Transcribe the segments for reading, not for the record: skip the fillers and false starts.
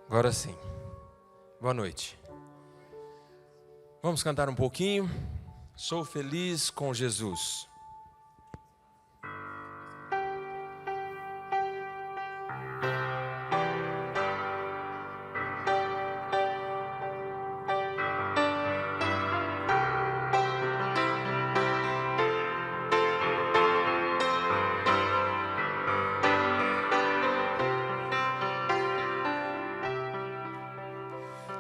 Agora sim. Boa noite. Vamos cantar um pouquinho. Sou feliz com Jesus.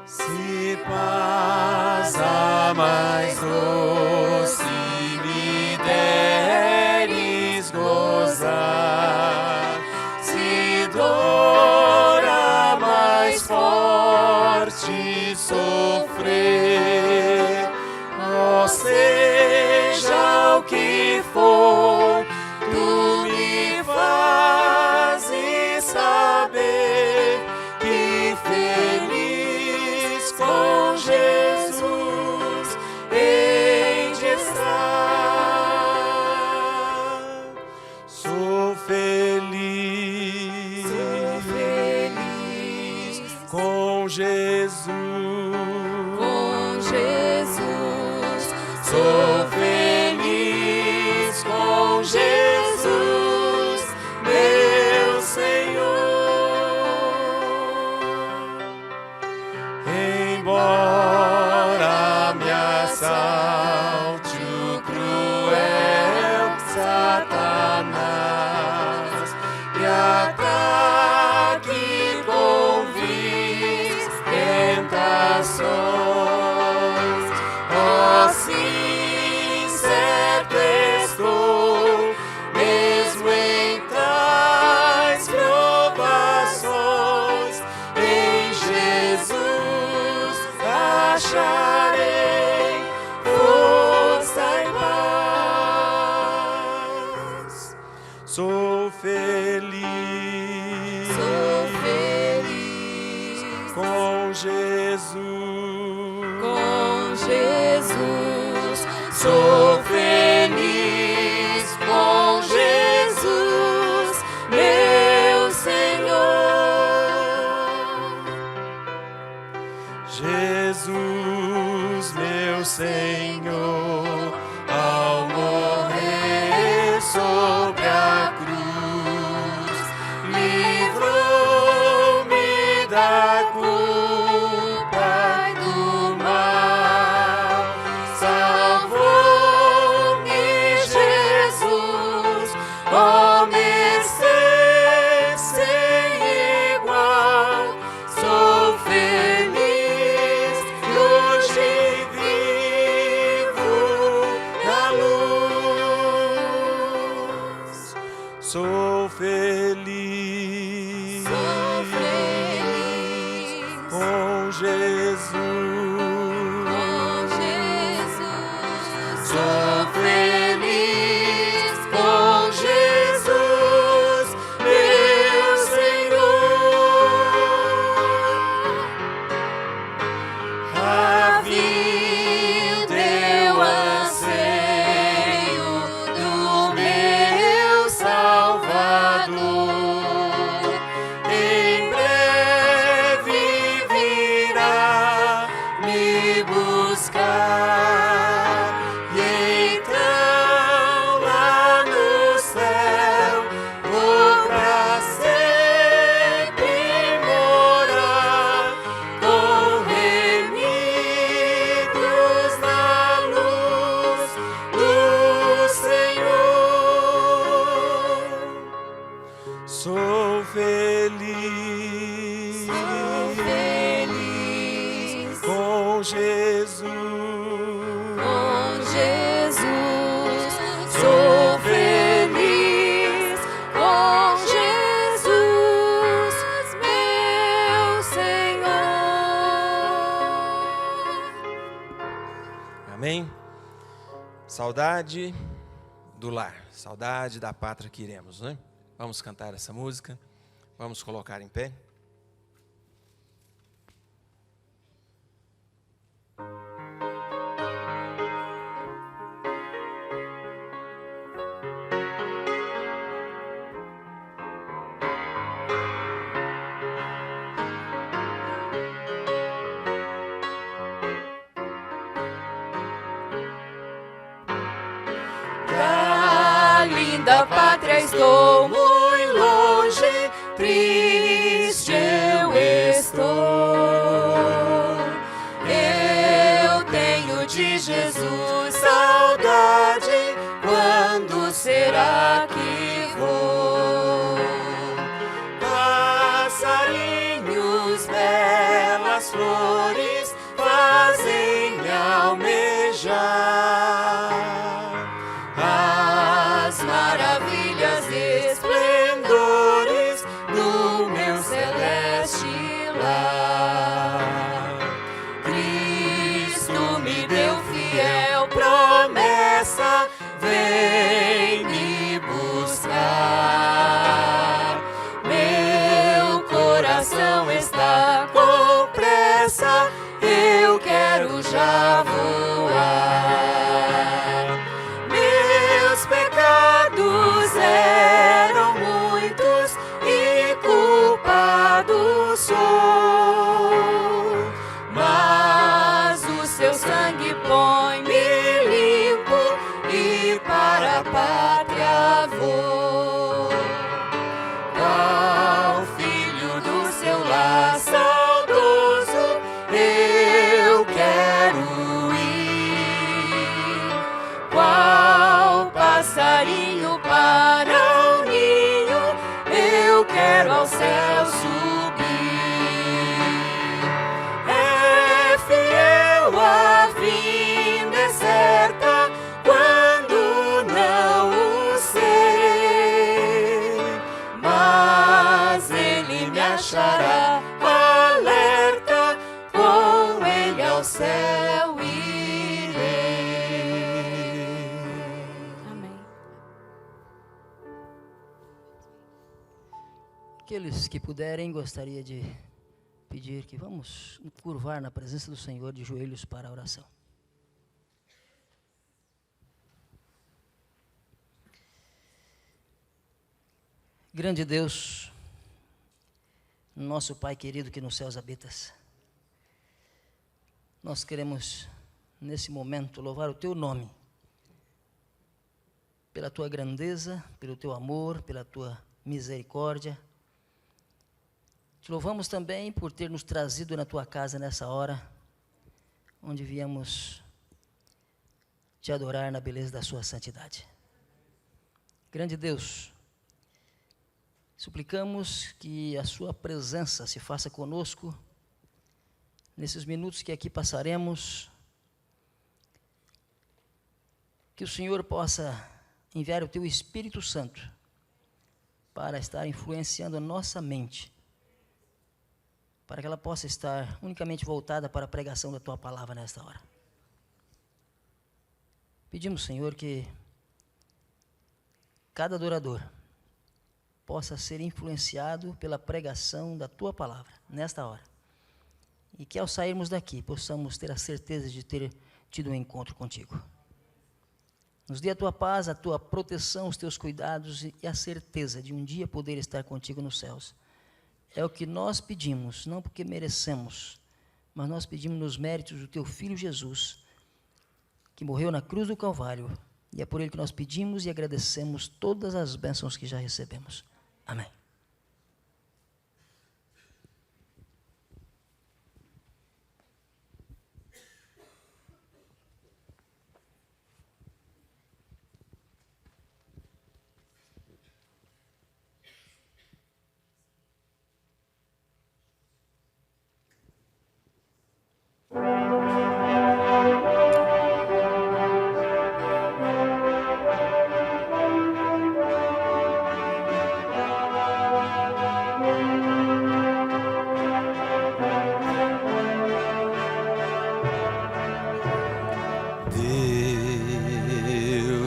Se paz a mais doce me deres gozar, se dor a mais forte sofrer, ó seja o que for, tu me fazes saber que feliz com Jesus hei de estar. Sou feliz com Jesus. Sou feliz com Jesus, meu Senhor. Embora me assalte o cruel Satanás e ataque com vis tentações, assim certo estou, mesmo em tais provações, em Jesus acharei força e paz. Sou feliz com Jesus. Sou feliz com Jesus, meu Senhor. Jesus, meu Senhor, ao morrer sobre a cruz, livrou-me da culpa e do mal. Salvou-me Jesus, ó mercê sem igual. Sou feliz e hoje vivo na luz. Sou feliz com Jesus. Sou feliz com Jesus, meu Senhor. A vida eu anseio do meu Salvador. Em breve virá me buscar. E então lá no céu vou pra sempre morar, com remidos na luz do Senhor. Sou feliz com Jesus. Sou feliz com Jesus, meu Senhor. Amém? Saudade do lar, saudade da pátria que iremos, né? Vamos cantar essa música, vamos colocar em pé. estou muito longe, triste eu estou. Eu tenho de Jesus saudade, quando será que vou? Passarinhos, belas flores fazem me almejar as maravilhas e esplendores do meu celeste lar. Cristo me deu fiel promessa, vem me buscar. Meu coração está com pressa, eu quero já voar. Meus pecados eram muitos e culpado sou, mas o seu sangue põe-me limpo e para a pátria vou. Qual filho do seu lar saudoso eu quero ir, qual passarinho para o ninho eu quero ao céu subir. É fiel a vinda é certa, quando não o sei, mas ele me achará alerta, com ele ao céu irei. Amém. Aqueles que puderem, gostaria de pedir que vamos nos curvar na presença do Senhor de joelhos para a oração. Grande Deus, nosso Pai querido que nos céus habitas, nós queremos nesse momento louvar o Teu nome, pela Tua grandeza, pelo Teu amor, pela Tua misericórdia. Te louvamos também por ter nos trazido na Tua casa nessa hora, onde viemos Te adorar na beleza da Sua santidade. Grande Deus, suplicamos que a Sua presença se faça conosco nesses minutos que aqui passaremos, que o Senhor possa enviar o Teu Espírito Santo para estar influenciando a nossa mente, para que ela possa estar unicamente voltada para a pregação da Tua palavra nesta hora. Pedimos, Senhor, que cada adorador possa ser influenciado pela pregação da Tua palavra nesta hora, e que ao sairmos daqui possamos ter a certeza de ter tido um encontro contigo. Nos dê a Tua paz, a Tua proteção, os Teus cuidados e a certeza de um dia poder estar contigo nos céus. É o que nós pedimos, não porque merecemos, mas nós pedimos nos méritos do Teu Filho Jesus, que morreu na cruz do Calvário, e é por Ele que nós pedimos e agradecemos todas as bênçãos que já recebemos. Amém.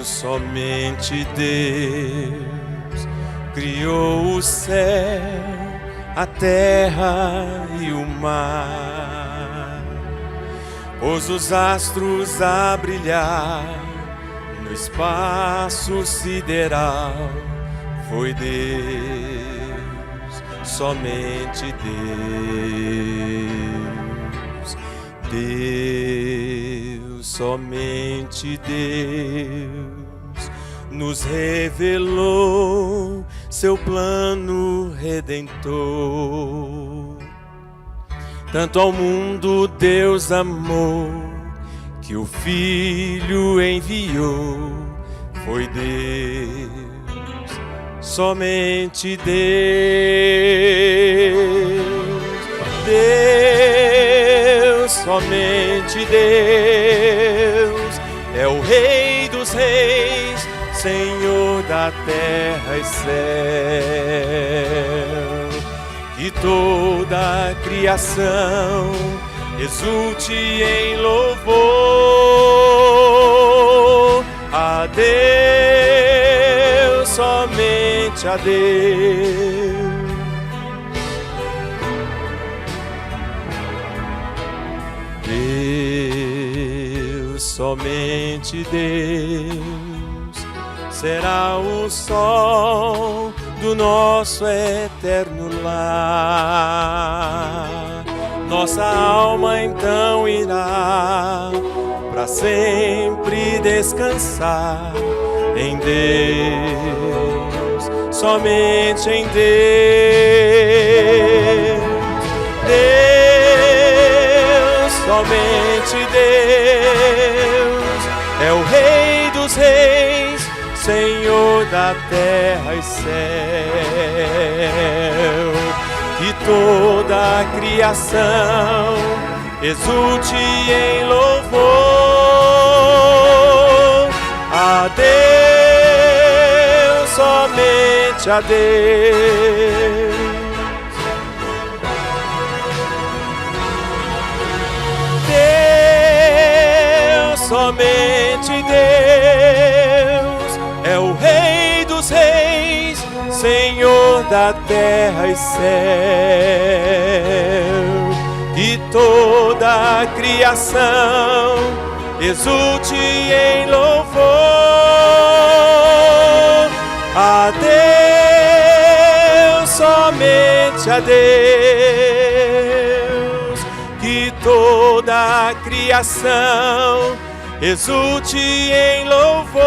Somente Deus criou o céu, a terra e o mar, pôs os astros a brilhar no espaço sideral. Foi Deus, somente Deus, Deus, somente Deus, nos revelou seu plano redentor. Tanto ao mundo Deus amou, que o Filho enviou. Foi Deus, somente Deus. Deus, somente Deus, é o Rei dos Reis, Senhor da terra e céu. Que toda a criação exulte em louvor a Deus, somente a Deus. Deus, somente Deus, será o sol do nosso eterno lar. Nossa alma então irá para sempre descansar em Deus, somente em Deus. Deus, somente Deus, é o Rei dos Reis, Senhor da terra e céu. Que toda a criação exulte em louvor a Deus, somente a Deus. Deus, somente Deus, é o Rei dos Reis, Senhor da terra e céu. Que toda a criação exulte em louvor a Deus, somente a Deus. Que toda a criação exulte em louvor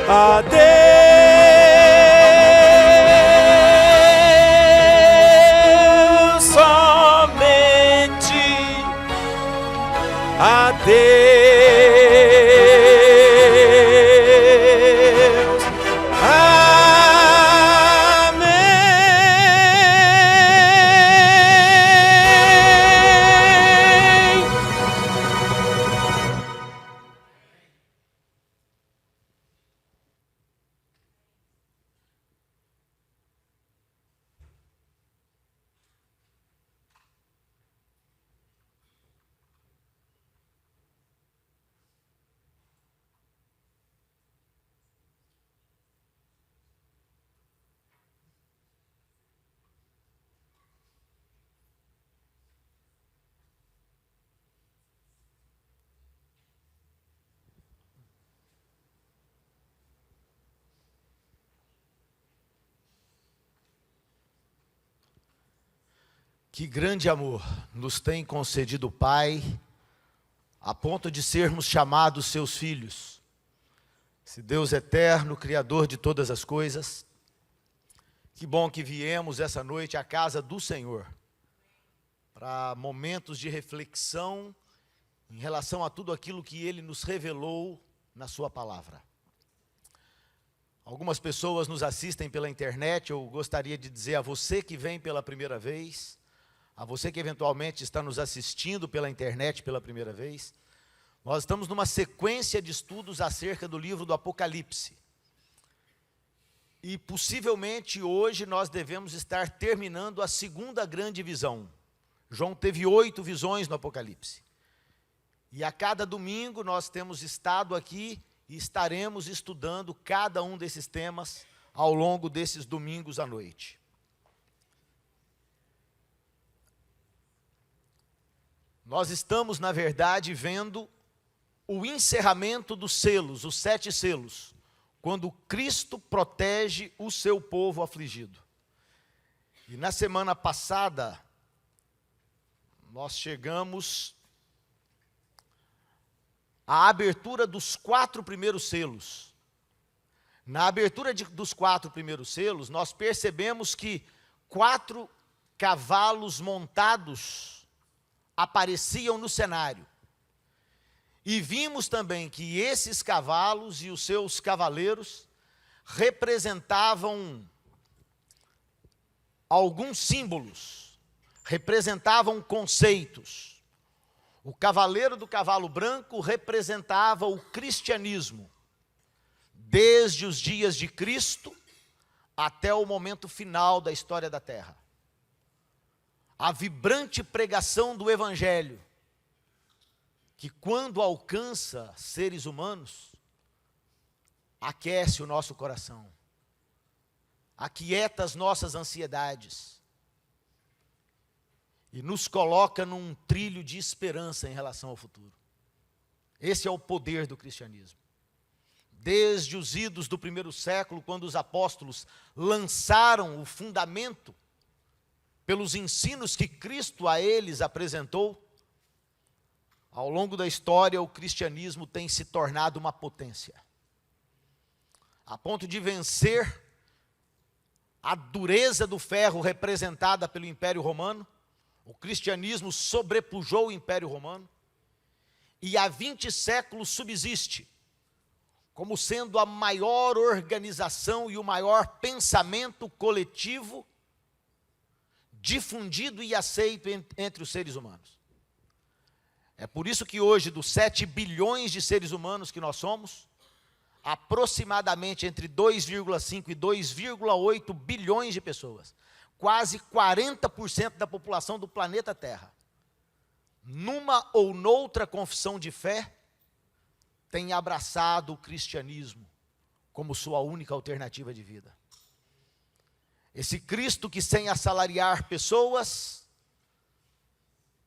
a Deus, somente a Deus. Amém. Que grande amor nos tem concedido o Pai, a ponto de sermos chamados seus filhos. Esse Deus eterno, Criador de todas as coisas, que bom que viemos essa noite à casa do Senhor, para momentos de reflexão em relação a tudo aquilo que Ele nos revelou na sua palavra. Algumas pessoas nos assistem pela internet. Eu gostaria de dizer a você que vem pela primeira vez, a você que eventualmente está nos assistindo pela internet pela primeira vez, nós estamos numa sequência de estudos acerca do livro do Apocalipse. E possivelmente hoje nós devemos estar terminando a segunda grande visão. João teve 8 visões no Apocalipse. E a cada domingo nós temos estado aqui e estaremos estudando cada um desses temas ao longo desses domingos à noite. Nós estamos, na verdade, vendo o encerramento dos selos, os 7 selos, quando Cristo protege o seu povo afligido. E na semana passada, nós chegamos a abertura dos 4 primeiros selos. Na abertura dos 4 primeiros selos, nós percebemos que 4 cavalos montados apareciam no cenário. E vimos também que esses cavalos e os seus cavaleiros representavam alguns símbolos, representavam conceitos. O cavaleiro do cavalo branco representava o cristianismo, desde os dias de Cristo até o momento final da história da terra. A vibrante pregação do Evangelho, que quando alcança seres humanos, aquece o nosso coração, aquieta as nossas ansiedades e nos coloca num trilho de esperança em relação ao futuro. Esse é o poder do cristianismo. Desde os idos do primeiro século, quando os apóstolos lançaram o fundamento pelos ensinos que Cristo a eles apresentou, ao longo da história o cristianismo tem se tornado uma potência, a ponto de vencer a dureza do ferro representada pelo Império Romano. O cristianismo sobrepujou o Império Romano e há 20 séculos subsiste como sendo a maior organização e o maior pensamento coletivo difundido e aceito entre os seres humanos. É por isso que hoje, dos 7 bilhões de seres humanos que nós somos, aproximadamente entre 2,5 e 2,8 bilhões de pessoas, quase 40% da população do planeta Terra, numa ou noutra confissão de fé, tem abraçado o cristianismo como sua única alternativa de vida. Esse Cristo que, sem assalariar pessoas,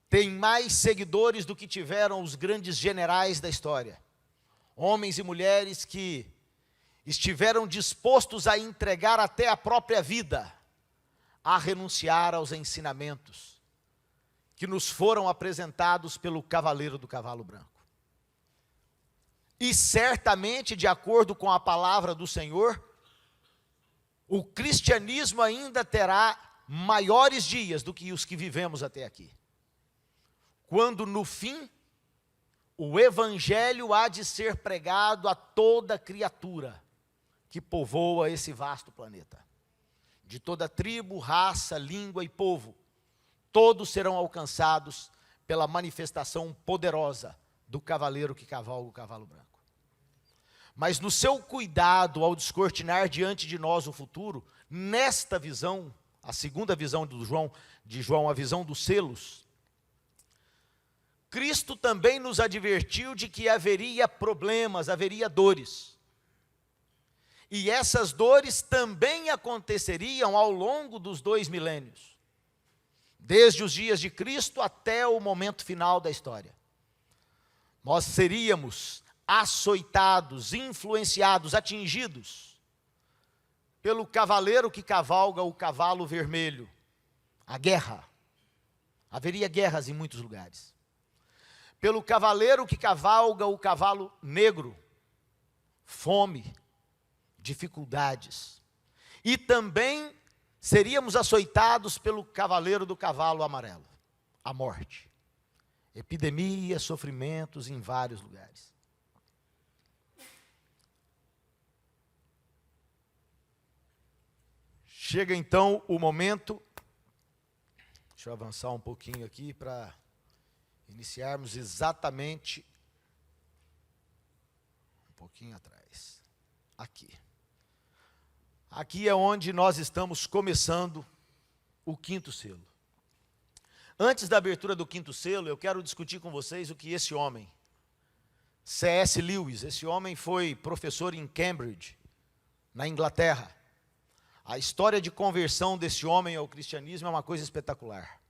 tem mais seguidores do que tiveram os grandes generais da história. Homens e mulheres que estiveram dispostos a entregar até a própria vida, a renunciar aos ensinamentos que nos foram apresentados pelo cavaleiro do cavalo branco. E certamente, de acordo com a palavra do Senhor, o cristianismo ainda terá maiores dias do que os que vivemos até aqui. Quando, no fim, o Evangelho há de ser pregado a toda criatura que povoa esse vasto planeta. De toda tribo, raça, língua e povo, todos serão alcançados pela manifestação poderosa do cavaleiro que cavalga o cavalo branco. Mas no seu cuidado ao descortinar diante de nós o futuro, nesta visão, a segunda visão de João, a visão dos selos, Cristo também nos advertiu de que haveria problemas, haveria dores. E essas dores também aconteceriam ao longo dos 2 milênios, desde os dias de Cristo até o momento final da história. Nós seríamos açoitados, influenciados, atingidos pelo cavaleiro que cavalga o cavalo vermelho, a guerra. Haveria guerras em muitos lugares. Pelo cavaleiro que cavalga o cavalo negro, fome, dificuldades. E também seríamos açoitados pelo cavaleiro do cavalo amarelo, a morte. Epidemias, sofrimentos em vários lugares. Chega então o momento, deixa eu avançar um pouquinho aqui para iniciarmos exatamente um pouquinho atrás, aqui. Aqui é onde nós estamos começando o 5º selo. Antes da abertura do 5º selo, eu quero discutir com vocês o que esse homem, C.S. Lewis, esse homem foi professor em Cambridge, na Inglaterra. A história de conversão desse homem ao cristianismo é uma coisa espetacular.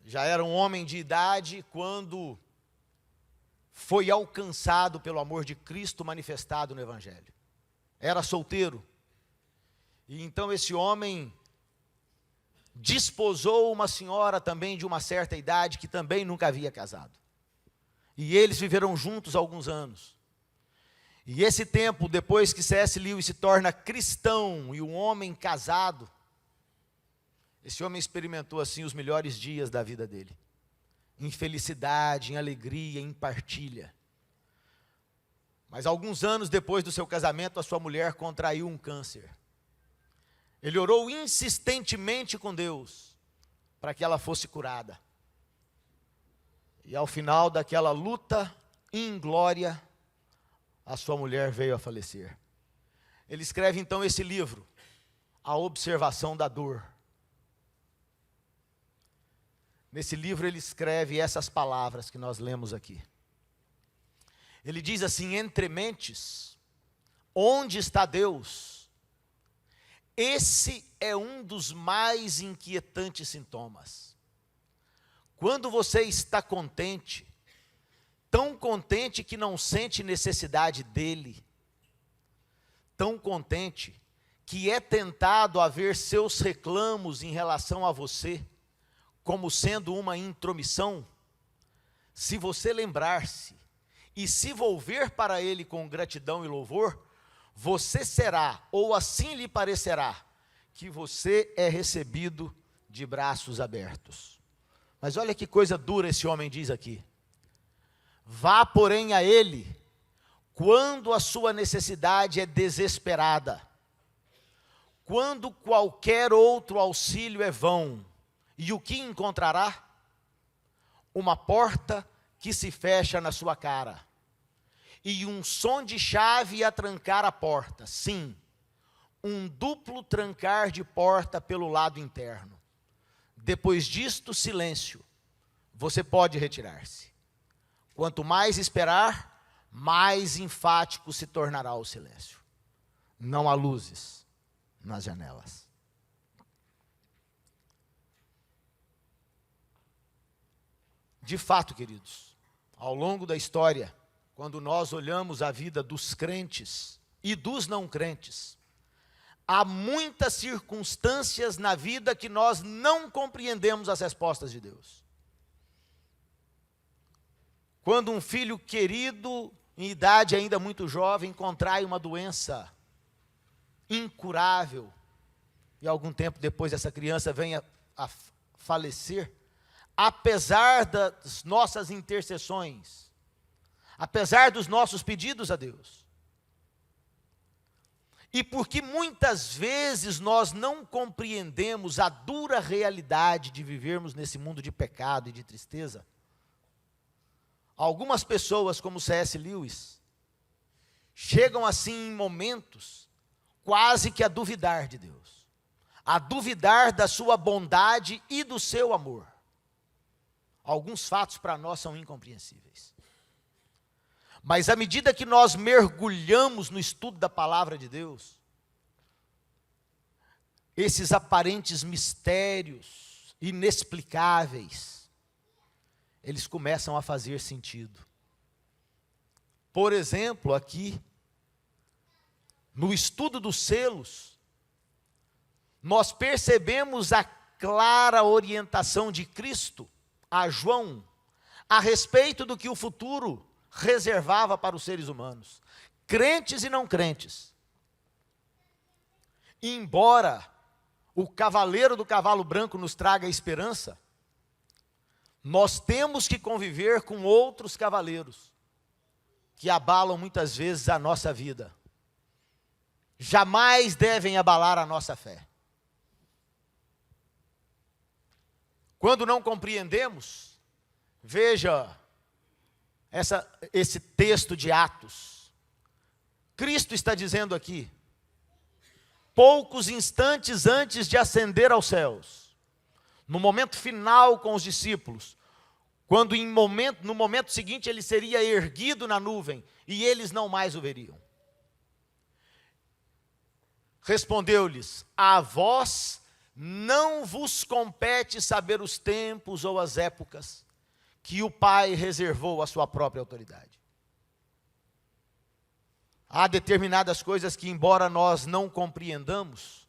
Já era um homem de idade quando foi alcançado pelo amor de Cristo manifestado no Evangelho. Era solteiro. E então esse homem desposou uma senhora também de uma certa idade que também nunca havia casado. E eles viveram juntos alguns anos. E esse tempo, depois que C.S. Lewis se torna cristão e um homem casado, esse homem experimentou assim os melhores dias da vida dele. Em felicidade, em alegria, em partilha. Mas alguns anos depois do seu casamento, a sua mulher contraiu um câncer. Ele orou insistentemente com Deus para que ela fosse curada. E ao final daquela luta inglória, a sua mulher veio a falecer. Ele escreve então esse livro, A Observação da Dor. Nesse livro ele escreve essas palavras que nós lemos aqui. Ele diz assim: entre mentes, onde está Deus? Esse é um dos mais inquietantes sintomas. Quando você está contente, tão contente que não sente necessidade dele, tão contente que é tentado a ver seus reclamos em relação a você como sendo uma intromissão, se você lembrar-se e se volver para ele com gratidão e louvor, você será, ou assim lhe parecerá, que você é recebido de braços abertos. Mas olha que coisa dura esse homem diz aqui. Vá, porém, a ele, quando a sua necessidade é desesperada, quando qualquer outro auxílio é vão, e o que encontrará? Uma porta que se fecha na sua cara, e um som de chave a trancar a porta, sim, um duplo trancar de porta pelo lado interno. Depois disto, silêncio, você pode retirar-se. Quanto mais esperar, mais enfático se tornará o silêncio. Não há luzes nas janelas. De fato, queridos, ao longo da história, quando nós olhamos a vida dos crentes e dos não crentes, há muitas circunstâncias na vida que nós não compreendemos as respostas de Deus. Quando um filho querido, em idade ainda muito jovem, contrai uma doença incurável, e algum tempo depois essa criança vem a falecer, apesar das nossas intercessões, apesar dos nossos pedidos a Deus, e porque muitas vezes nós não compreendemos a dura realidade de vivermos nesse mundo de pecado e de tristeza, algumas pessoas, como C.S. Lewis, chegam assim em momentos quase que a duvidar de Deus, a duvidar da sua bondade e do seu amor. Alguns fatos para nós são incompreensíveis. Mas à medida que nós mergulhamos no estudo da palavra de Deus, esses aparentes mistérios inexplicáveis, eles começam a fazer sentido. Por exemplo, aqui, no estudo dos selos, nós percebemos a clara orientação de Cristo a João a respeito do que o futuro reservava para os seres humanos, crentes e não crentes. Embora o cavaleiro do cavalo branco nos traga esperança, nós temos que conviver com outros cavaleiros que abalam muitas vezes a nossa vida. Jamais devem abalar a nossa fé. Quando não compreendemos, veja esse texto de Atos. Cristo está dizendo aqui, poucos instantes antes de ascender aos céus, no momento final com os discípulos, quando no momento seguinte ele seria erguido na nuvem e eles não mais o veriam. Respondeu-lhes: a vós não vos compete saber os tempos ou as épocas que o Pai reservou à sua própria autoridade. Há determinadas coisas que, embora nós não compreendamos,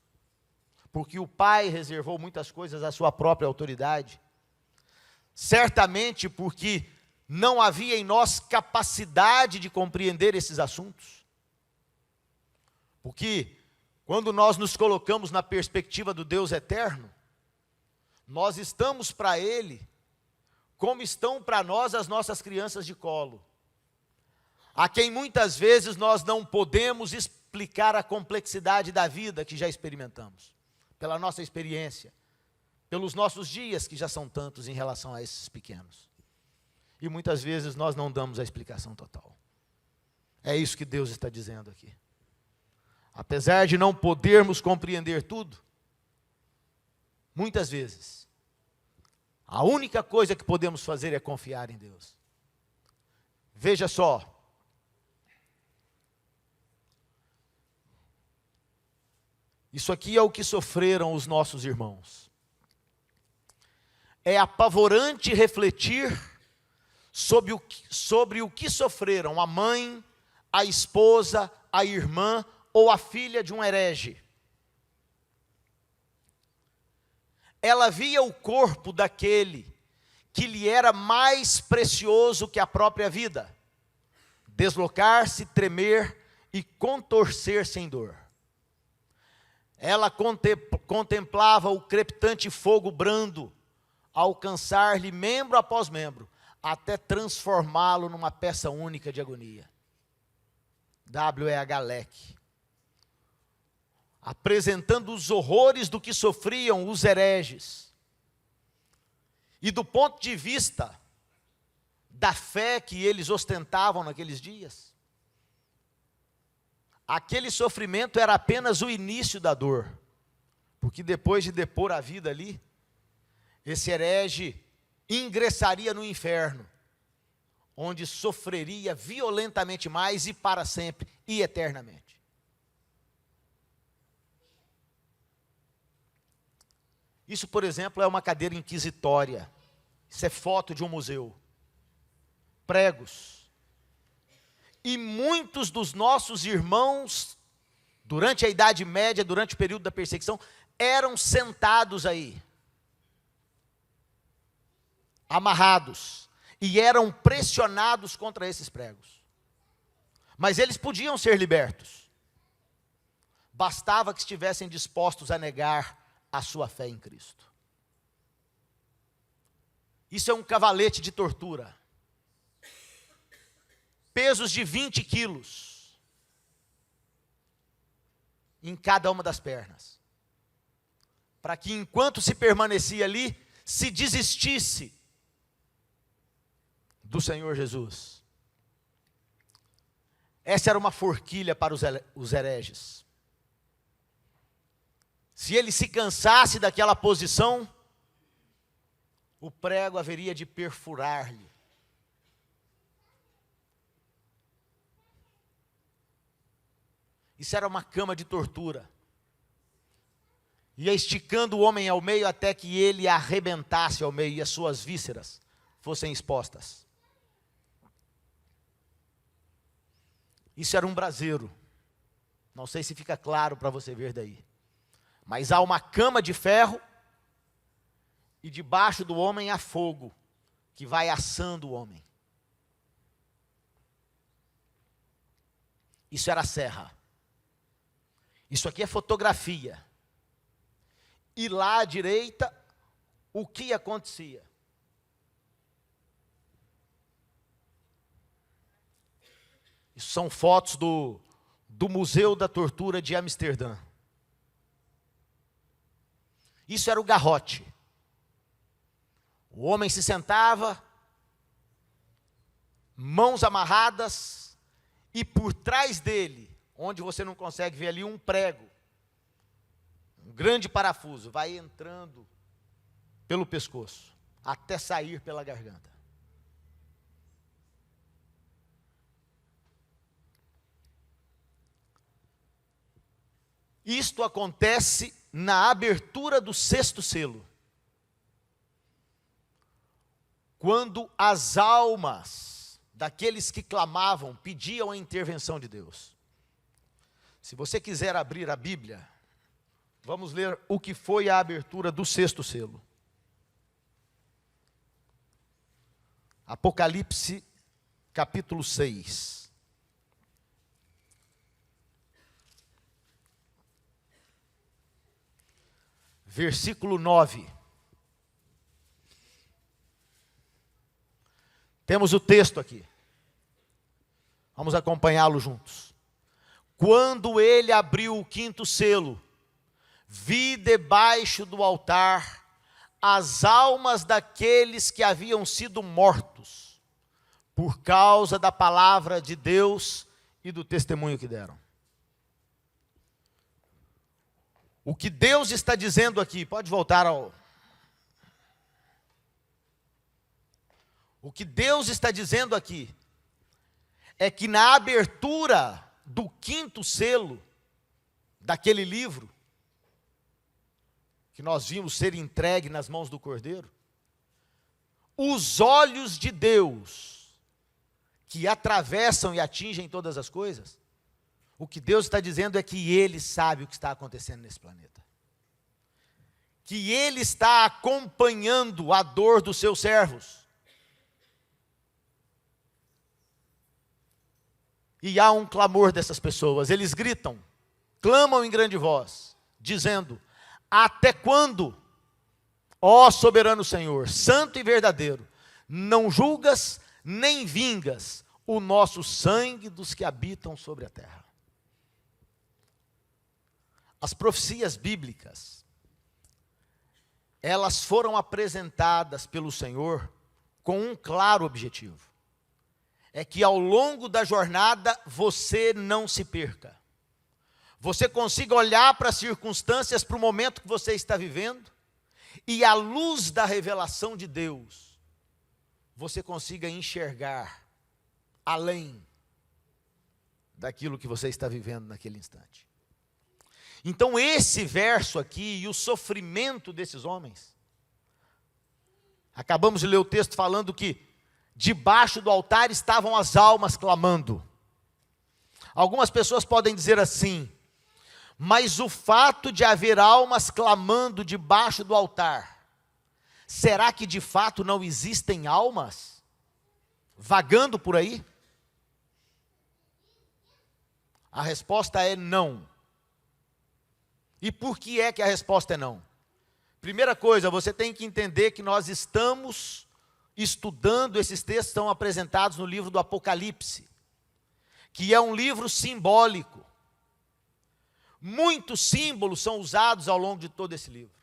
porque o Pai reservou muitas coisas à sua própria autoridade, certamente porque não havia em nós capacidade de compreender esses assuntos? Porque quando nós nos colocamos na perspectiva do Deus eterno, nós estamos para Ele como estão para nós as nossas crianças de colo, a quem muitas vezes nós não podemos explicar a complexidade da vida que já experimentamos, pela nossa experiência, pelos nossos dias que já são tantos em relação a esses pequenos. E muitas vezes nós não damos a explicação total. É isso que Deus está dizendo aqui. Apesar de não podermos compreender tudo, muitas vezes, a única coisa que podemos fazer é confiar em Deus. Veja só. Isso aqui é o que sofreram os nossos irmãos. É apavorante refletir sobre o que sofreram a mãe, a esposa, a irmã ou a filha de um herege. Ela via o corpo daquele que lhe era mais precioso que a própria vida deslocar-se, tremer e contorcer sem dor. Ela contemplava o crepitante fogo brando alcançar-lhe membro após membro, até transformá-lo numa peça única de agonia. W.E.H. Leck, apresentando os horrores do que sofriam os hereges. E do ponto de vista da fé que eles ostentavam naqueles dias, aquele sofrimento era apenas o início da dor, porque depois de depor a vida ali, esse herege ingressaria no inferno, onde sofreria violentamente mais e para sempre e eternamente. Isso, por exemplo, é uma cadeira inquisitória. Isso é foto de um museu. Pregos. E muitos dos nossos irmãos, durante a Idade Média, durante o período da perseguição, eram sentados aí, amarrados, e eram pressionados contra esses pregos. Mas eles podiam ser libertos. Bastava que estivessem dispostos a negar a sua fé em Cristo. Isso é um cavalete de tortura. Pesos de 20 quilos em cada uma das pernas, para que enquanto se permanecia ali, se desistisse do Senhor Jesus. Essa era uma forquilha para os hereges. Se ele se cansasse daquela posição, o prego haveria de perfurar-lhe. Isso era uma cama de tortura. Ia esticando o homem ao meio até que ele arrebentasse ao meio e as suas vísceras fossem expostas. Isso era um braseiro. Não sei se fica claro para você ver daí. Mas há uma cama de ferro e debaixo do homem há fogo que vai assando o homem. Isso era a serra. Isso aqui é fotografia. E lá à direita, o que acontecia? Isso são fotos do Museu da Tortura de Amsterdã. Isso era o garrote. O homem se sentava, mãos amarradas, e por trás dele, onde você não consegue ver ali, um prego, um grande parafuso, vai entrando pelo pescoço, até sair pela garganta. Isto acontece na abertura do 6º selo, quando as almas daqueles que clamavam, pediam a intervenção de Deus. Se você quiser abrir a Bíblia, vamos ler o que foi a abertura do 6º selo. Apocalipse, capítulo 6. Versículo 9. Temos o texto aqui. Vamos acompanhá-lo juntos. Quando ele abriu o quinto selo, vi debaixo do altar as almas daqueles que haviam sido mortos, por causa da palavra de Deus e do testemunho que deram. O que Deus está dizendo aqui, pode voltar ao... O que Deus está dizendo aqui, é que na abertura do quinto selo, daquele livro, que nós vimos ser entregue nas mãos do Cordeiro, os olhos de Deus, que atravessam e atingem todas as coisas, o que Deus está dizendo é que Ele sabe o que está acontecendo nesse planeta. Que Ele está acompanhando a dor dos seus servos. E há um clamor dessas pessoas, eles gritam, clamam em grande voz, dizendo: até quando, ó soberano Senhor, santo e verdadeiro, não julgas nem vingas o nosso sangue dos que habitam sobre a terra? As profecias bíblicas, elas foram apresentadas pelo Senhor com um claro objetivo. É que ao longo da jornada você não se perca. Você consiga olhar para as circunstâncias, para o momento que você está vivendo, e à luz da revelação de Deus, você consiga enxergar além daquilo que você está vivendo naquele instante. Então esse verso aqui, e o sofrimento desses homens, acabamos de ler o texto falando que debaixo do altar estavam as almas clamando. Algumas pessoas podem dizer assim: mas o fato de haver almas clamando debaixo do altar, será que de fato não existem almas vagando por aí? A resposta é não. E por que é que a resposta é não? Primeira coisa, você tem que entender que nós estamos estudando, esses textos são apresentados no livro do Apocalipse, que é um livro simbólico. Muitos símbolos são usados ao longo de todo esse livro.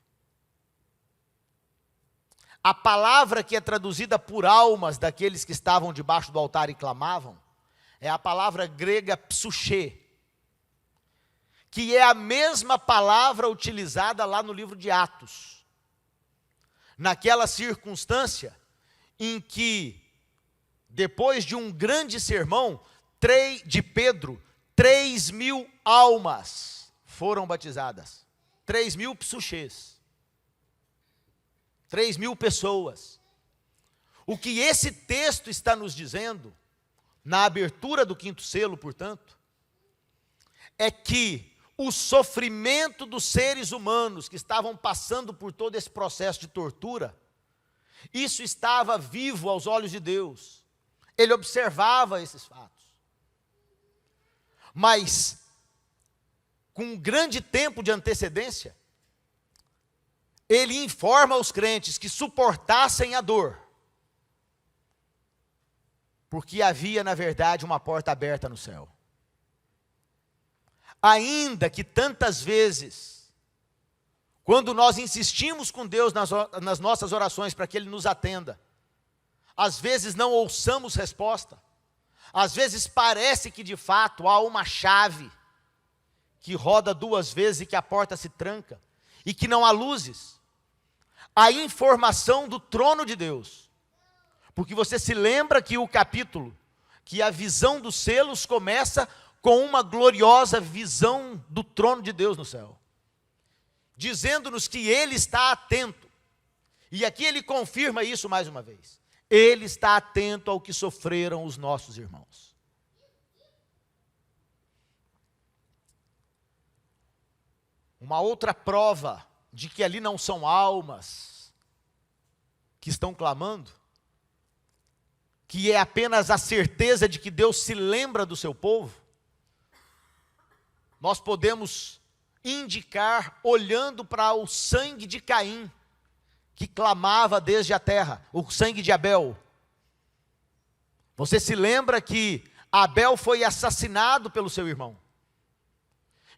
A palavra que é traduzida por almas daqueles que estavam debaixo do altar e clamavam, é a palavra grega psuché, que é a mesma palavra utilizada lá no livro de Atos. Naquela circunstância em que, depois de um grande sermão de Pedro, 3.000 almas foram batizadas. 3.000 psuchês. 3.000 pessoas. O que esse texto está nos dizendo, na abertura do quinto selo, portanto, é que o sofrimento dos seres humanos que estavam passando por todo esse processo de tortura, isso estava vivo aos olhos de Deus. Ele observava esses fatos. Mas, com um grande tempo de antecedência, ele informa aos crentes que suportassem a dor, porque havia, na verdade, uma porta aberta no céu. Ainda que tantas vezes, quando nós insistimos com Deus nas nossas orações para que Ele nos atenda, às vezes não ouçamos resposta, às vezes parece que de fato há uma chave que roda 2 vezes e que a porta se tranca, e que não há luzes. A informação do trono de Deus, porque você se lembra que o capítulo, que a visão dos selos começa com uma gloriosa visão do trono de Deus no céu, dizendo-nos que Ele está atento, e aqui Ele confirma isso mais uma vez, Ele está atento ao que sofreram os nossos irmãos. Uma outra prova de que ali não são almas que estão clamando, que é apenas a certeza de que Deus se lembra do seu povo, nós podemos indicar olhando para o sangue de Caim, que clamava desde a terra, o sangue de Abel. Você se lembra que Abel foi assassinado pelo seu irmão.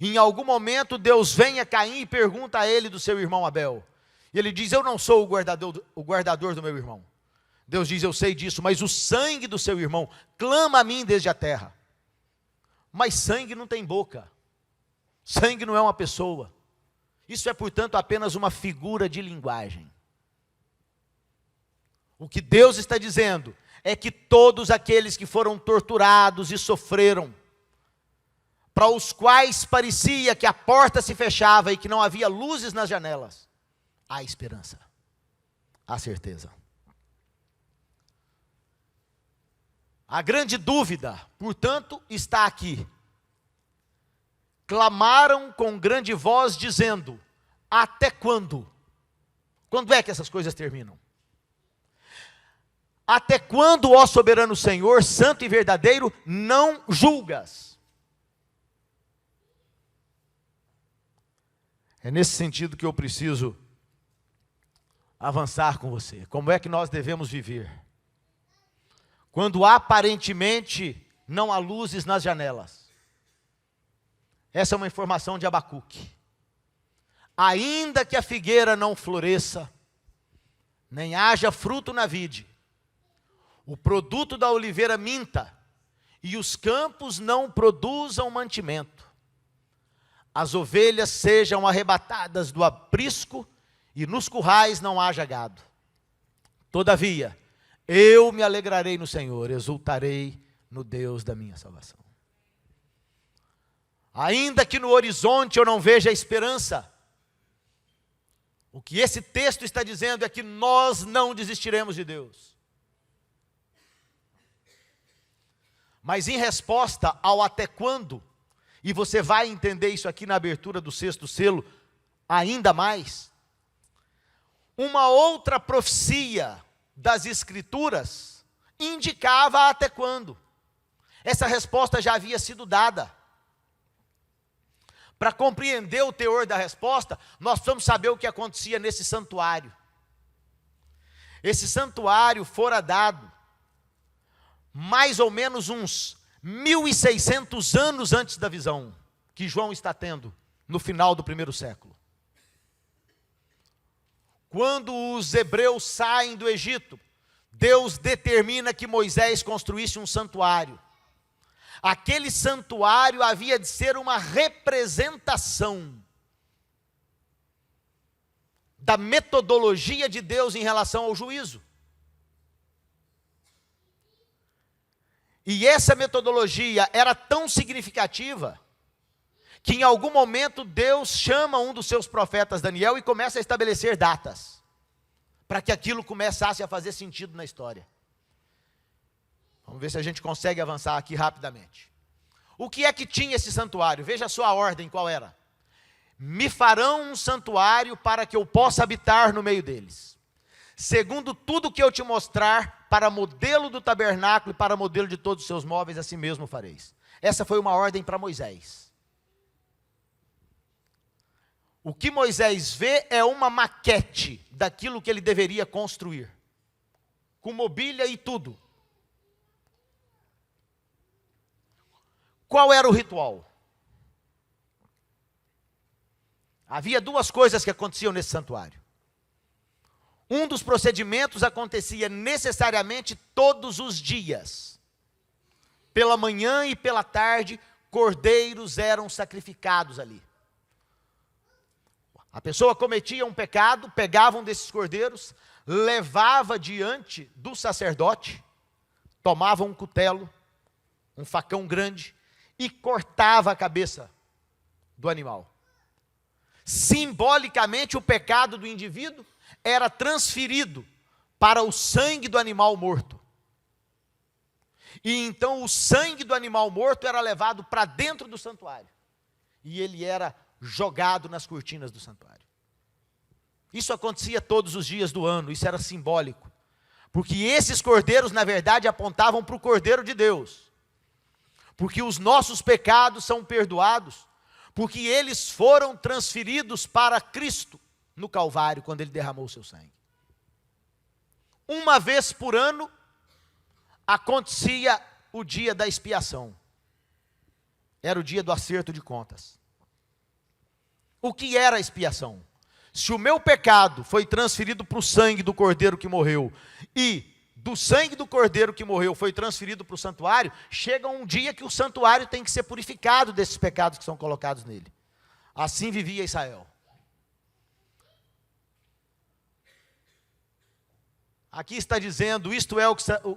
Em algum momento Deus vem a Caim e pergunta a ele do seu irmão Abel. E ele diz: eu não sou o guardador do meu irmão. Deus diz: eu sei disso, mas o sangue do seu irmão clama a mim desde a terra. Mas sangue não tem boca. Sangue não é uma pessoa. Isso é, portanto, apenas uma figura de linguagem. O que Deus está dizendo é que todos aqueles que foram torturados e sofreram, para os quais parecia que a porta se fechava e que não havia luzes nas janelas, há esperança, há certeza. A grande dúvida, portanto, está aqui. Clamaram com grande voz, dizendo: até quando? Quando é que essas coisas terminam? Até quando, ó soberano Senhor, santo e verdadeiro, não julgas? É nesse sentido que eu preciso avançar com você. Como é que nós devemos viver? Quando aparentemente não há luzes nas janelas. Essa é uma informação de Abacuque. Ainda que a figueira não floresça, nem haja fruto na vide, o produto da oliveira minta, e os campos não produzam mantimento, as ovelhas sejam arrebatadas do aprisco, e nos currais não haja gado. Todavia, eu me alegrarei no Senhor, exultarei no Deus da minha salvação. Ainda que no horizonte eu não veja esperança, o que esse texto está dizendo é que nós não desistiremos de Deus. Mas em resposta ao até quando, e você vai entender isso aqui na abertura do 6º selo ainda mais, uma outra profecia das Escrituras indicava até quando. Essa resposta já havia sido dada. Para compreender o teor da resposta, nós precisamos saber o que acontecia nesse santuário. Esse santuário fora dado mais ou menos uns 1.600 anos antes da visão que João está tendo no final do 1º século. Quando os hebreus saem do Egito, Deus determina que Moisés construísse um santuário. Aquele santuário havia de ser uma representação da metodologia de Deus em relação ao juízo. E essa metodologia era tão significativa que em algum momento Deus chama um dos seus profetas, Daniel, e começa a estabelecer datas para que aquilo começasse a fazer sentido na história. Vamos ver se a gente consegue avançar aqui rapidamente. O que é que tinha esse santuário? Veja só a ordem, qual era? Me farão um santuário para que eu possa habitar no meio deles. Segundo tudo que eu te mostrar, para modelo do tabernáculo e para modelo de todos os seus móveis, assim mesmo fareis. Essa foi uma ordem para Moisés. O que Moisés vê é uma maquete daquilo que ele deveria construir, com mobília e tudo. Qual era o ritual? Havia duas coisas que aconteciam nesse santuário. Um dos procedimentos acontecia necessariamente todos os dias. Pela manhã e pela tarde, cordeiros eram sacrificados ali. A pessoa cometia um pecado, pegava um desses cordeiros, levava diante do sacerdote, tomava um cutelo, um facão grande, e cortava a cabeça do animal. Simbolicamente, o pecado do indivíduo era transferido para o sangue do animal morto. E então o sangue do animal morto era levado para dentro do santuário. E ele era jogado nas cortinas do santuário. Isso acontecia todos os dias do ano, isso era simbólico. Porque esses cordeiros, na verdade, apontavam para o Cordeiro de Deus. Porque os nossos pecados são perdoados, porque eles foram transferidos para Cristo no Calvário, quando Ele derramou o seu sangue. Uma vez por ano, acontecia o dia da expiação. Era o dia do acerto de contas. O que era a expiação? Se o meu pecado foi transferido para o sangue do Cordeiro que morreu, e do sangue do Cordeiro que morreu foi transferido para o santuário, chega um dia que o santuário tem que ser purificado desses pecados que são colocados nele. Assim vivia Israel. Aqui está dizendo, isto é o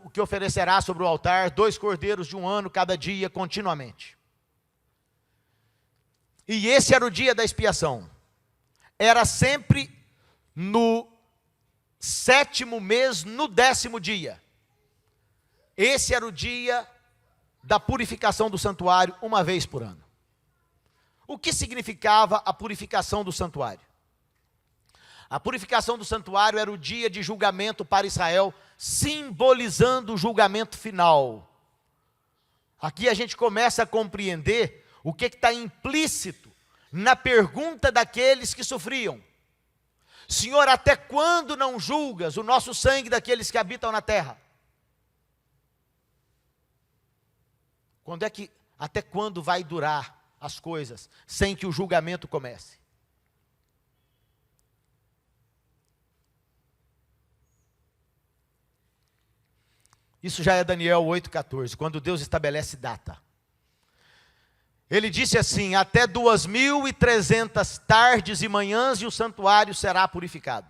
que oferecerá sobre o altar, 2 cordeiros de 1 ano cada dia, continuamente. E esse era o dia da expiação. Era sempre no 7º mês, no 10º dia. Esse era o dia da purificação do santuário, uma vez por ano. O que significava a purificação do santuário? A purificação do santuário era o dia de julgamento para Israel, simbolizando o julgamento final. Aqui a gente começa a compreender o que está implícito na pergunta daqueles que sofriam. Senhor, até quando não julgas o nosso sangue daqueles que habitam na terra? Até quando vai durar as coisas sem que o julgamento comece? Isso já é Daniel 8,14, quando Deus estabelece data. Ele disse assim, até 2.300 tardes e manhãs e o santuário será purificado.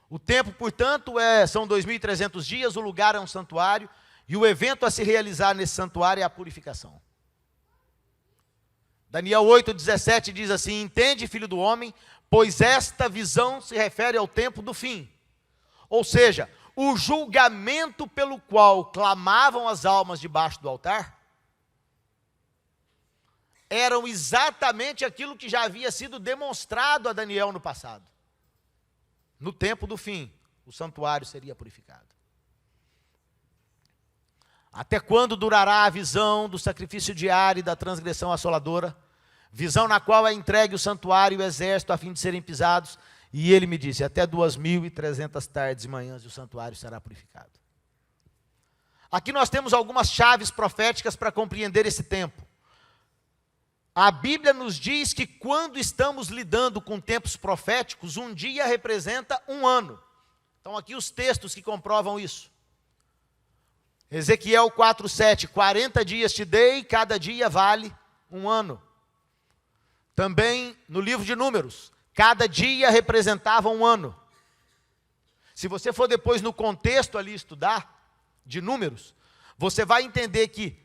O tempo, portanto, são 2.300 dias, o lugar é um santuário, e o evento a se realizar nesse santuário é a purificação. Daniel 8,17 diz assim, entende, filho do homem, pois esta visão se refere ao tempo do fim. Ou seja, o julgamento pelo qual clamavam as almas debaixo do altar, eram exatamente aquilo que já havia sido demonstrado a Daniel no passado. No tempo do fim, o santuário seria purificado. Até quando durará a visão do sacrifício diário e da transgressão assoladora? Visão na qual é entregue o santuário e o exército a fim de serem pisados. E ele me disse, até 2.300 tardes e manhãs e o santuário será purificado. Aqui nós temos algumas chaves proféticas para compreender esse tempo. A Bíblia nos diz que quando estamos lidando com tempos proféticos, um dia representa um ano. Então aqui os textos que comprovam isso. Ezequiel 4,7, 40 dias te dei, cada dia vale um ano. Também no livro de Números, cada dia representava um ano. Se você for depois no contexto ali estudar, de Números, você vai entender que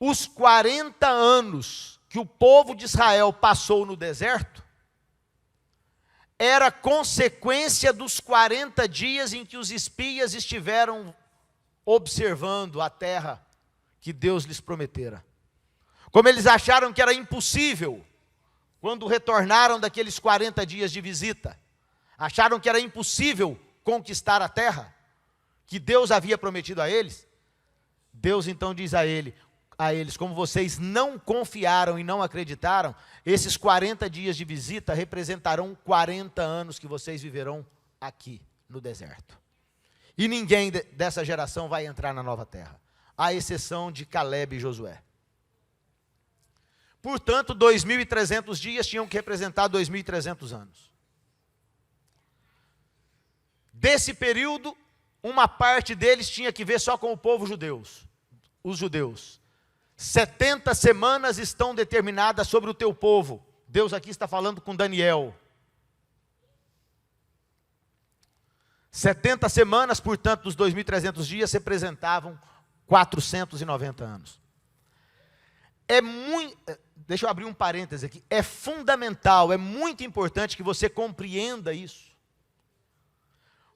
os 40 anos que o povo de Israel passou no deserto, era consequência dos 40 dias em que os espias estiveram observando a terra que Deus lhes prometera. Como eles acharam que era impossível, quando retornaram daqueles 40 dias de visita, acharam que era impossível conquistar a terra, que Deus havia prometido a eles, Deus então diz a eles, como vocês não confiaram e não acreditaram, esses 40 dias de visita representarão 40 anos que vocês viverão aqui no deserto. E ninguém dessa geração vai entrar na nova terra, à exceção de Caleb e Josué. Portanto, 2.300 dias tinham que representar 2.300 anos. Desse período, uma parte deles tinha que ver só com o povo judeu, os judeus. 70 semanas estão determinadas sobre o teu povo. Deus aqui está falando com Daniel. 70 semanas, portanto, dos 2.300 dias representavam 490 anos. Deixa eu abrir um parêntese aqui. É fundamental, é muito importante que você compreenda isso.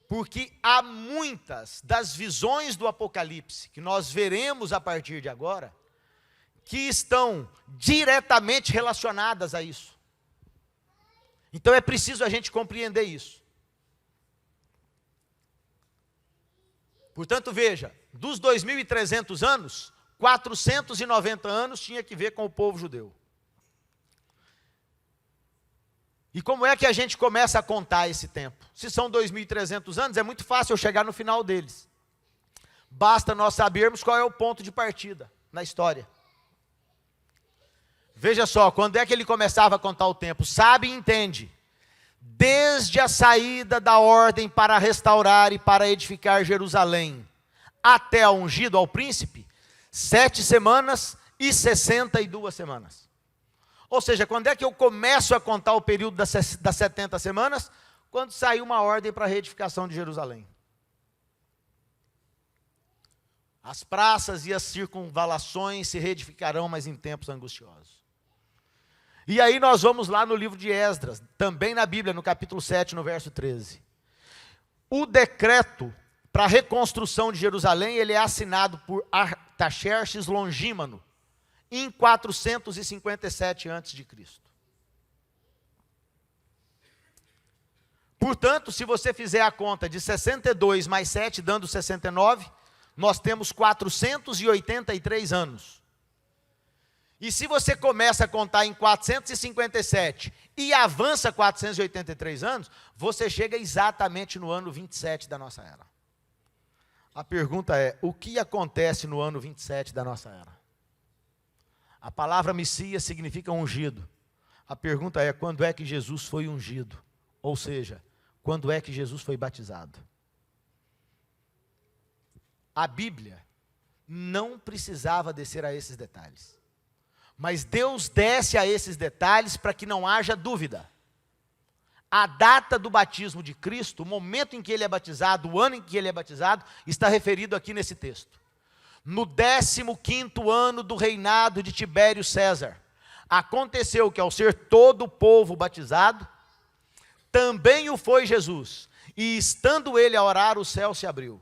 Porque há muitas das visões do Apocalipse, que nós veremos a partir de agora, que estão diretamente relacionadas a isso. Então é preciso a gente compreender isso. Portanto, veja, dos 2.300 anos, 490 anos tinha que ver com o povo judeu. E como é que a gente começa a contar esse tempo? Se são 2.300 anos, é muito fácil eu chegar no final deles. Basta nós sabermos qual é o ponto de partida na história. Veja só, quando é que ele começava a contar o tempo? Sabe e entende. Desde a saída da ordem para restaurar e para edificar Jerusalém, até a ungido ao príncipe, 7 semanas e 62 semanas. Ou seja, quando é que eu começo a contar o período das 70 semanas? Quando saiu uma ordem para a reedificação de Jerusalém. As praças e as circunvalações se reedificarão, mas em tempos angustiosos. E aí nós vamos lá no livro de Esdras, também na Bíblia, no capítulo 7, no verso 13. O decreto para a reconstrução de Jerusalém, ele é assinado por Artaxerxes Longímano, em 457 a.C. Portanto, se você fizer a conta de 62 mais 7, dando 69, nós temos 483 anos. E se você começa a contar em 457 e avança 483 anos, você chega exatamente no ano 27 da nossa era. A pergunta é, o que acontece no ano 27 da nossa era? A palavra Messias significa ungido. A pergunta é, quando é que Jesus foi ungido? Ou seja, quando é que Jesus foi batizado? A Bíblia não precisava descer a esses detalhes. Mas Deus desce a esses detalhes para que não haja dúvida. A data do batismo de Cristo, o momento em que ele é batizado, o ano em que ele é batizado, está referido aqui nesse texto. No 15º ano do reinado de Tibério César, aconteceu que ao ser todo o povo batizado, também o foi Jesus, e estando ele a orar, o céu se abriu.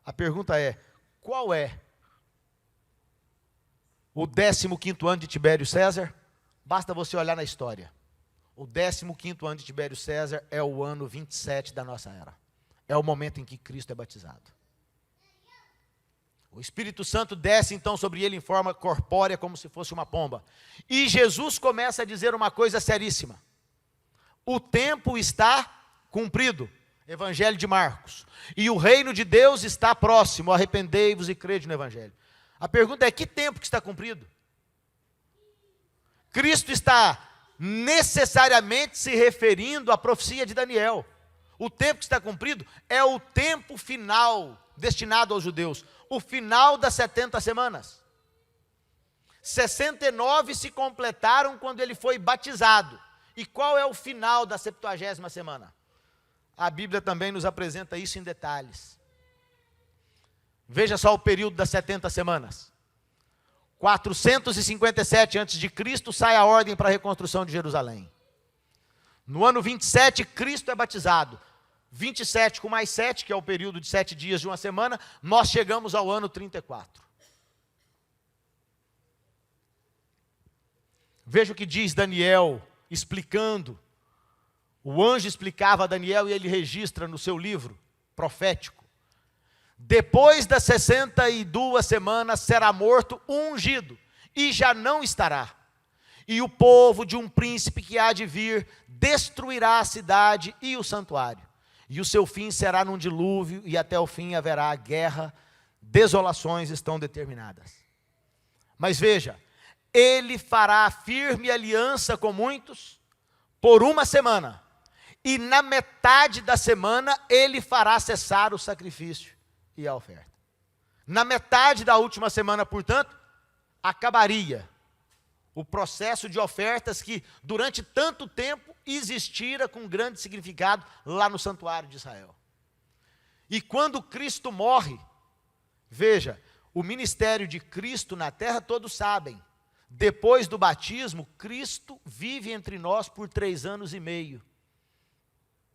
A pergunta é, qual é o 15º ano de Tibério César? Basta você olhar na história. O 15º ano de Tibério César é o ano 27 da nossa era. É o momento em que Cristo é batizado. O Espírito Santo desce então sobre ele em forma corpórea, como se fosse uma pomba. E Jesus começa a dizer uma coisa seríssima. O tempo está cumprido. Evangelho de Marcos. E o reino de Deus está próximo. Arrependei-vos e crede no Evangelho. A pergunta é, que tempo que está cumprido? Cristo está necessariamente se referindo à profecia de Daniel. O tempo que está cumprido é o tempo final destinado aos judeus. O final das 70 semanas. 69 se completaram quando ele foi batizado. E qual é o final da 70ª semana? A Bíblia também nos apresenta isso em detalhes. Veja só o período das 70 semanas. 457 a.C. sai a ordem para a reconstrução de Jerusalém. No ano 27, Cristo é batizado. 27 com mais 7, que é o período de 7 dias de uma semana, nós chegamos ao ano 34. Veja o que diz Daniel, explicando. O anjo explicava a Daniel e ele registra no seu livro profético. Depois das 62 semanas será morto um ungido, e já não estará. E o povo de um príncipe que há de vir destruirá a cidade e o santuário. E o seu fim será num dilúvio, e até o fim haverá guerra, desolações estão determinadas. Mas veja, ele fará firme aliança com muitos por uma semana, e na metade da semana ele fará cessar o sacrifício e a oferta. Na metade da última semana, portanto, acabaria o processo de ofertas que durante tanto tempo existira com grande significado lá no santuário de Israel. E quando Cristo morre, veja, o ministério de Cristo na terra todos sabem, depois do batismo, Cristo vive entre nós por 3 anos e meio,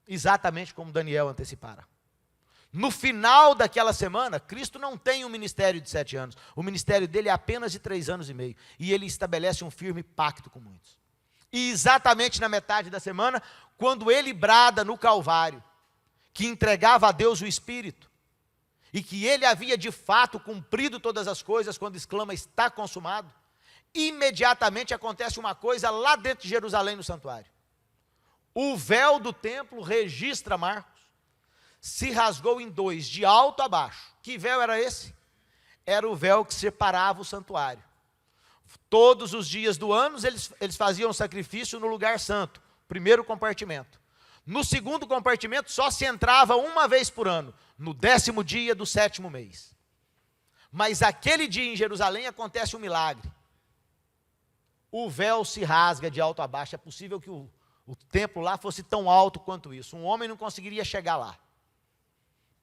exatamente como Daniel antecipara. No final daquela semana, Cristo não tem um ministério de 7 anos. O ministério dele é apenas de 3 anos e meio. E ele estabelece um firme pacto com muitos. E exatamente na metade da semana, quando ele brada no Calvário, que entregava a Deus o Espírito, e que ele havia de fato cumprido todas as coisas, quando exclama, está consumado, imediatamente acontece uma coisa lá dentro de Jerusalém, no santuário. O véu do templo, registra Marcos, se rasgou em dois, de alto a baixo. Que véu era esse? Era o véu que separava o santuário. Todos os dias do ano eles faziam sacrifício no lugar santo, primeiro compartimento. No segundo compartimento só se entrava uma vez por ano, no 10º dia do 7º mês. Mas aquele dia em Jerusalém acontece um milagre. O véu se rasga de alto a baixo. É possível que o templo lá fosse tão alto quanto isso. Um homem não conseguiria chegar lá.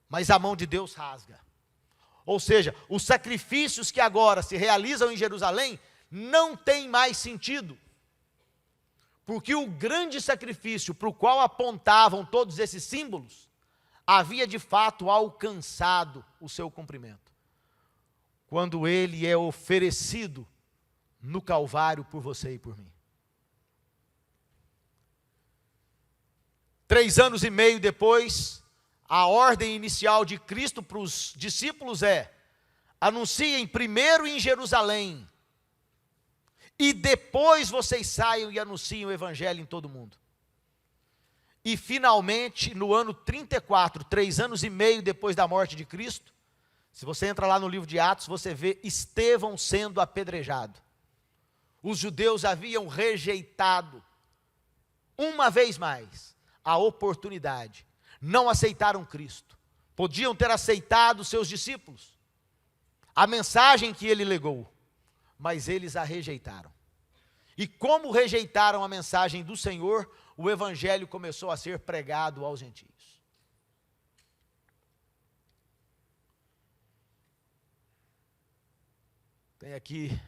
Mas a mão de Deus rasga. Ou seja, os sacrifícios que agora se realizam em Jerusalém não têm mais sentido. Porque o grande sacrifício para o qual apontavam todos esses símbolos, havia de fato alcançado o seu cumprimento. Quando ele é oferecido no Calvário por você e por mim. 3 anos e meio depois, a ordem inicial de Cristo para os discípulos é: anunciem primeiro em Jerusalém, e depois vocês saiam e anunciem o evangelho em todo o mundo. E finalmente, no ano 34, 3 anos e meio depois da morte de Cristo, se você entra lá no livro de Atos, você vê Estevão sendo apedrejado. Os judeus haviam rejeitado, uma vez mais, a oportunidade. Não aceitaram Cristo. Podiam ter aceitado seus discípulos, a mensagem que ele legou, mas eles a rejeitaram. E como rejeitaram a mensagem do Senhor, o evangelho começou a ser pregado aos gentios. Tem aqui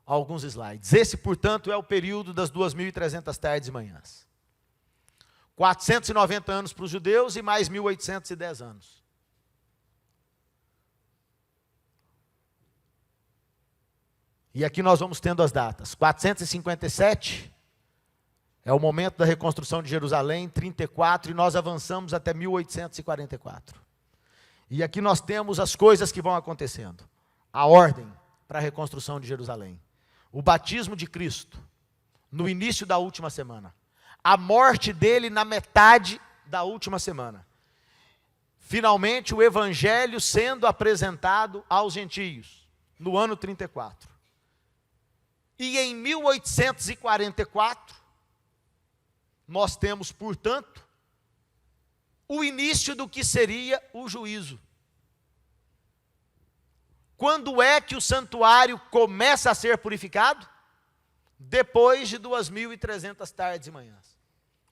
alguns slides. Esse, portanto, é o período das 2.300 tardes e manhãs. 490 anos para os judeus e mais 1.810 anos. E aqui nós vamos tendo as datas. 457 é o momento da reconstrução de Jerusalém, 34, e nós avançamos até 1844. E aqui nós temos as coisas que vão acontecendo. A ordem para a reconstrução de Jerusalém. O batismo de Cristo, no início da última semana. A morte dele na metade da última semana. Finalmente, o evangelho sendo apresentado aos gentios, no ano 34. E em 1844, nós temos, portanto, o início do que seria o juízo. Quando é que o santuário começa a ser purificado? Depois de 2.300 tardes e manhãs.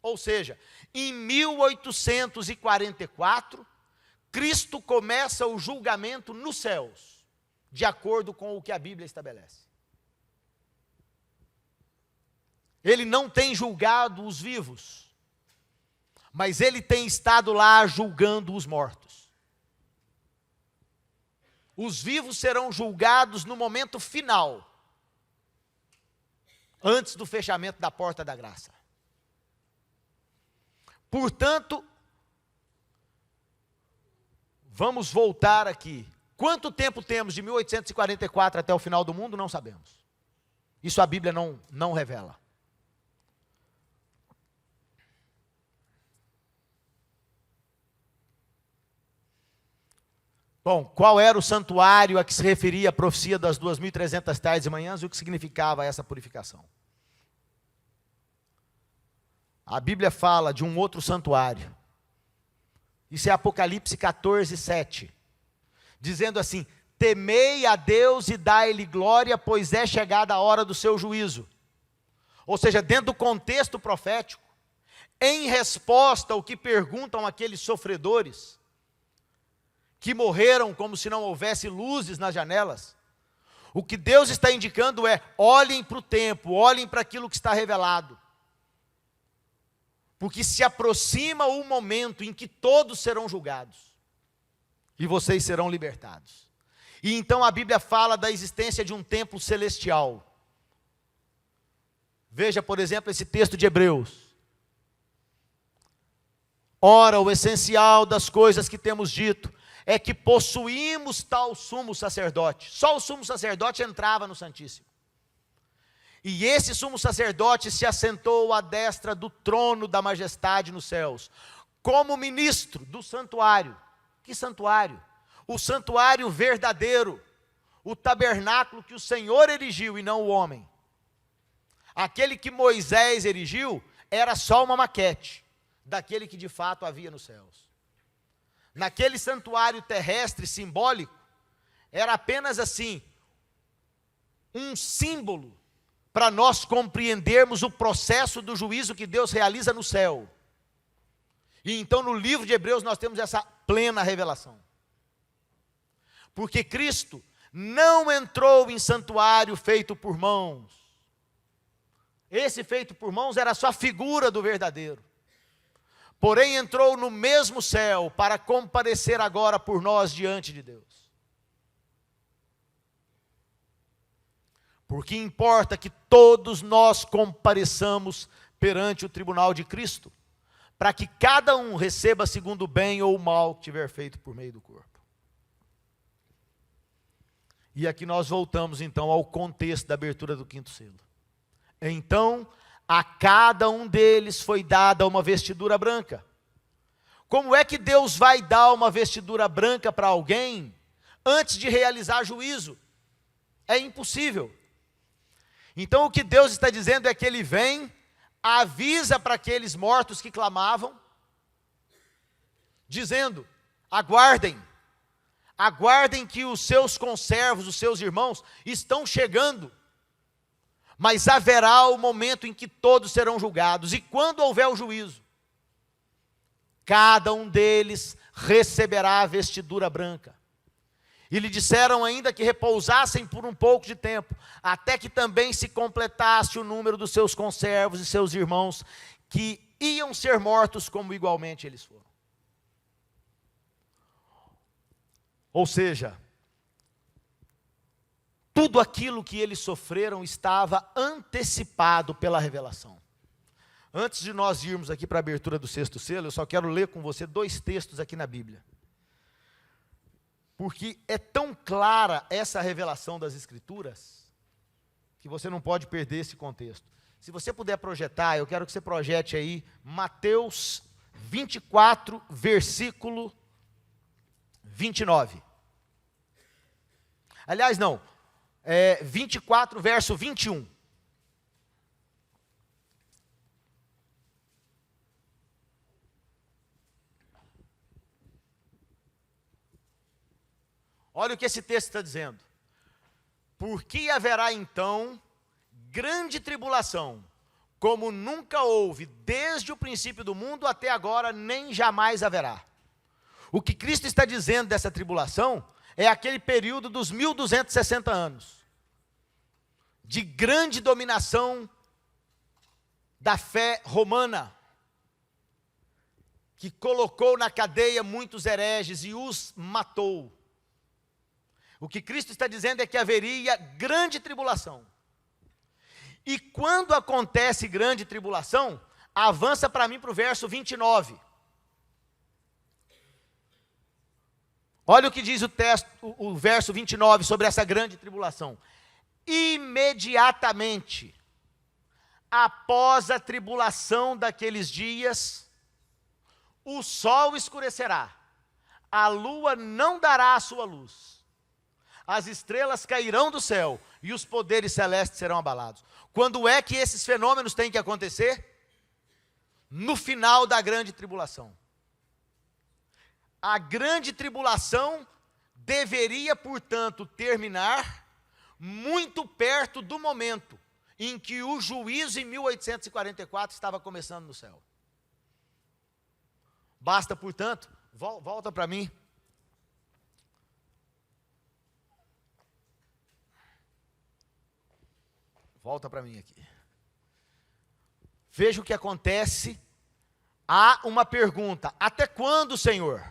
Ou seja, em 1844, Cristo começa o julgamento nos céus, de acordo com o que a Bíblia estabelece. Ele não tem julgado os vivos, mas ele tem estado lá julgando os mortos. Os vivos serão julgados no momento final, antes do fechamento da porta da graça. Portanto, vamos voltar aqui. Quanto tempo temos de 1844 até o final do mundo? Não sabemos. Isso a Bíblia não revela. Bom, qual era o santuário a que se referia a profecia das 2.300 tardes e manhãs e o que significava essa purificação? A Bíblia fala de um outro santuário. Isso é Apocalipse 14, 7. Dizendo assim: temei a Deus e dai-lhe glória, pois é chegada a hora do seu juízo. Ou seja, dentro do contexto profético, em resposta ao que perguntam aqueles sofredores, que morreram como se não houvesse luzes nas janelas, o que Deus está indicando é: olhem para o tempo, olhem para aquilo que está revelado. Porque se aproxima o momento em que todos serão julgados, e vocês serão libertados. E então a Bíblia fala da existência de um templo celestial. Veja, por exemplo, esse texto de Hebreus. Ora, o essencial das coisas que temos dito é que possuímos tal sumo sacerdote. Só o sumo sacerdote entrava no Santíssimo. E esse sumo sacerdote se assentou à destra do trono da majestade nos céus, como ministro do santuário. Que santuário? O santuário verdadeiro, o tabernáculo que o Senhor erigiu e não o homem. Aquele que Moisés erigiu era só uma maquete daquele que de fato havia nos céus. Naquele santuário terrestre simbólico, era apenas assim, um símbolo para nós compreendermos o processo do juízo que Deus realiza no céu. E então no livro de Hebreus nós temos essa plena revelação. Porque Cristo não entrou em santuário feito por mãos. Esse feito por mãos era só a figura do verdadeiro. Porém entrou no mesmo céu para comparecer agora por nós diante de Deus. Porque importa que todos nós compareçamos perante o tribunal de Cristo, para que cada um receba segundo o bem ou o mal que tiver feito por meio do corpo. E aqui nós voltamos então ao contexto da abertura do quinto selo. Então, a cada um deles foi dada uma vestidura branca. Como é que Deus vai dar uma vestidura branca para alguém antes de realizar juízo? É impossível. Então o que Deus está dizendo é que Ele vem, avisa para aqueles mortos que clamavam, dizendo, aguardem que os seus conservos, os seus irmãos, estão chegando, mas haverá o momento em que todos serão julgados, e quando houver o juízo, cada um deles receberá a vestidura branca. E lhe disseram ainda que repousassem por um pouco de tempo, até que também se completasse o número dos seus conservos e seus irmãos, que iam ser mortos como igualmente eles foram. Ou seja, tudo aquilo que eles sofreram estava antecipado pela revelação. Antes de nós irmos aqui para a abertura do sexto selo, eu só quero ler com você 2 textos aqui na Bíblia. Porque é tão clara essa revelação das Escrituras, que você não pode perder esse contexto. Se você puder projetar, eu quero que você projete aí Mateus 24, versículo 29. Aliás, não, 24, verso 21. Olha o que esse texto está dizendo. Porque haverá então grande tribulação, como nunca houve desde o princípio do mundo até agora, nem jamais haverá. O que Cristo está dizendo dessa tribulação é aquele período dos 1260 anos, de grande dominação da fé romana, que colocou na cadeia muitos hereges e os matou. O que Cristo está dizendo é que haveria grande tribulação. E quando acontece grande tribulação, avança para mim para o verso 29. Olha o que diz o texto, o verso 29 sobre essa grande tribulação. Imediatamente, após a tribulação daqueles dias, o sol escurecerá, a lua não dará a sua luz. As estrelas cairão do céu e os poderes celestes serão abalados. Quando é que esses fenômenos têm que acontecer? No final da grande tribulação. A grande tribulação deveria, portanto, terminar muito perto do momento em que o juízo em 1844 estava começando no céu. Basta, portanto, volta para mim. Volta para mim aqui. Veja o que acontece. Há uma pergunta: até quando, Senhor,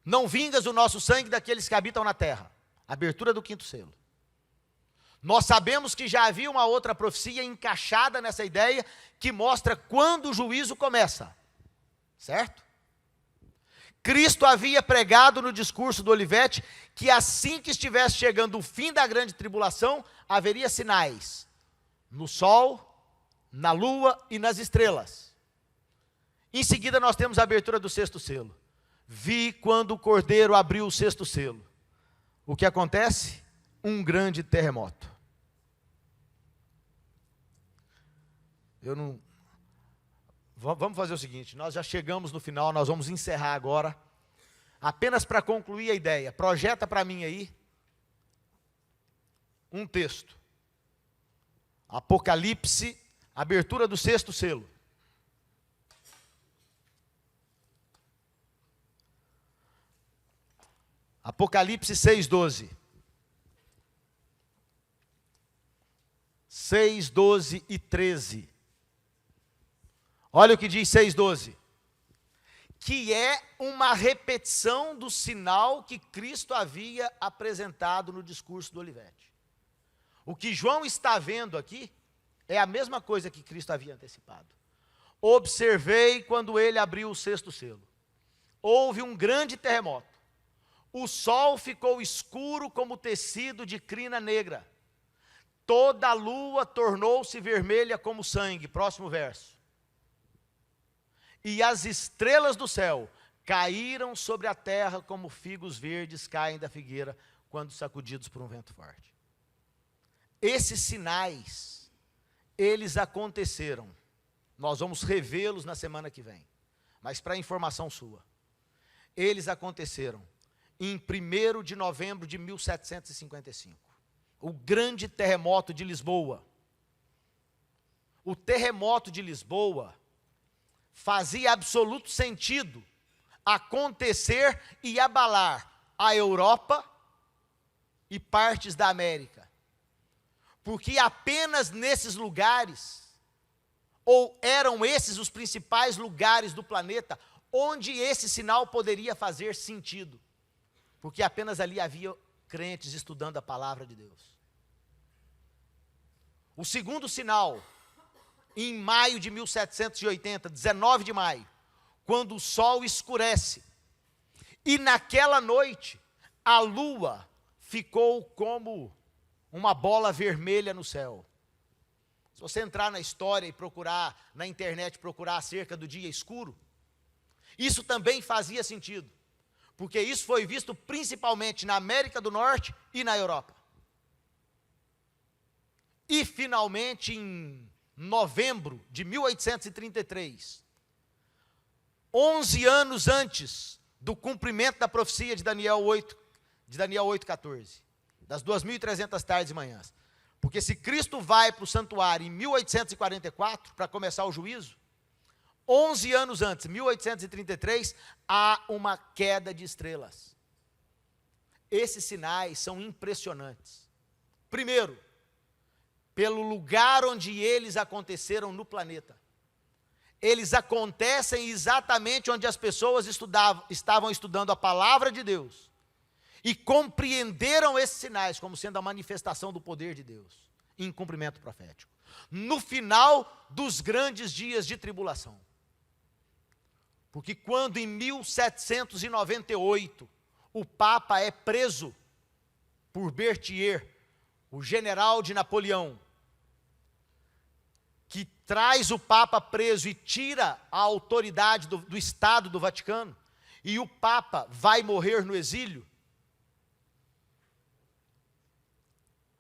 não vingas o nosso sangue daqueles que habitam na terra? Abertura do quinto selo. Nós sabemos que já havia uma outra profecia encaixada nessa ideia, que mostra quando o juízo começa. Certo? Cristo havia pregado no discurso do Olivete que assim que estivesse chegando o fim da grande tribulação, haveria sinais no sol, na lua e nas estrelas. Em seguida nós temos a abertura do sexto selo. Vi quando o Cordeiro abriu o sexto selo. O que acontece? Um grande terremoto. Vamos fazer o seguinte, nós já chegamos no final, nós vamos encerrar agora. Apenas para concluir a ideia, projeta para mim aí um texto. Apocalipse, abertura do sexto selo. Apocalipse 6:12. 6, 12 e 13. Olha o que diz 6:12. Que é uma repetição do sinal que Cristo havia apresentado no discurso do Olivete. O que João está vendo aqui é a mesma coisa que Cristo havia antecipado. Observei quando ele abriu o sexto selo. Houve um grande terremoto. O sol ficou escuro como tecido de crina negra. Toda a lua tornou-se vermelha como sangue. Próximo verso. E as estrelas do céu caíram sobre a terra como figos verdes caem da figueira quando sacudidos por um vento forte. Esses sinais, eles aconteceram. Nós vamos revê-los na semana que vem. Mas para informação sua, eles aconteceram em 1º de novembro de 1755. O grande terremoto de Lisboa. O terremoto de Lisboa fazia absoluto sentido acontecer e abalar a Europa e partes da América. Porque apenas nesses lugares, ou eram esses os principais lugares do planeta, onde esse sinal poderia fazer sentido. Porque apenas ali havia crentes estudando a palavra de Deus. O segundo sinal, em maio de 1780, 19 de maio, quando o sol escurece, e naquela noite, a lua ficou como uma bola vermelha no céu. Se você entrar na história e procurar, na internet, procurar acerca do dia escuro, isso também fazia sentido, porque isso foi visto principalmente na América do Norte e na Europa. E finalmente, em novembro de 1833, 11 anos antes do cumprimento da profecia de Daniel 8:14, das 2.300 tardes e manhãs. Porque se Cristo vai para o santuário em 1844, para começar o juízo, 11 anos antes, 1833, há uma queda de estrelas. Esses sinais são impressionantes. Primeiro, pelo lugar onde eles aconteceram no planeta. Eles acontecem exatamente onde as pessoas estavam estudando a palavra de Deus e compreenderam esses sinais como sendo a manifestação do poder de Deus em cumprimento profético. No final dos grandes dias de tribulação. Porque quando em 1798 o Papa é preso por Berthier, o general de Napoleão, que traz o Papa preso e tira a autoridade do Estado do Vaticano, e o Papa vai morrer no exílio,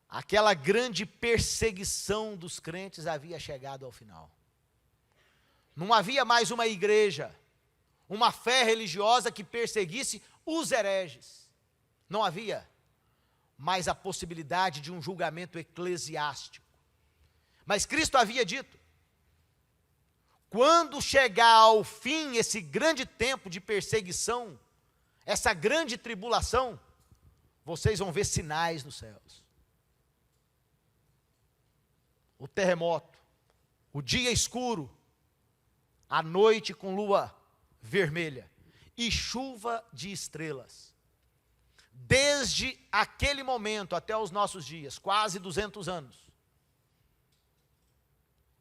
aquela grande perseguição dos crentes havia chegado ao final. Não havia mais uma igreja, uma fé religiosa que perseguisse os hereges. Não havia mais a possibilidade de um julgamento eclesiástico. Mas Cristo havia dito, quando chegar ao fim esse grande tempo de perseguição, essa grande tribulação, vocês vão ver sinais nos céus. O terremoto, o dia escuro, a noite com lua vermelha e chuva de estrelas. Desde aquele momento até os nossos dias, quase 200 anos,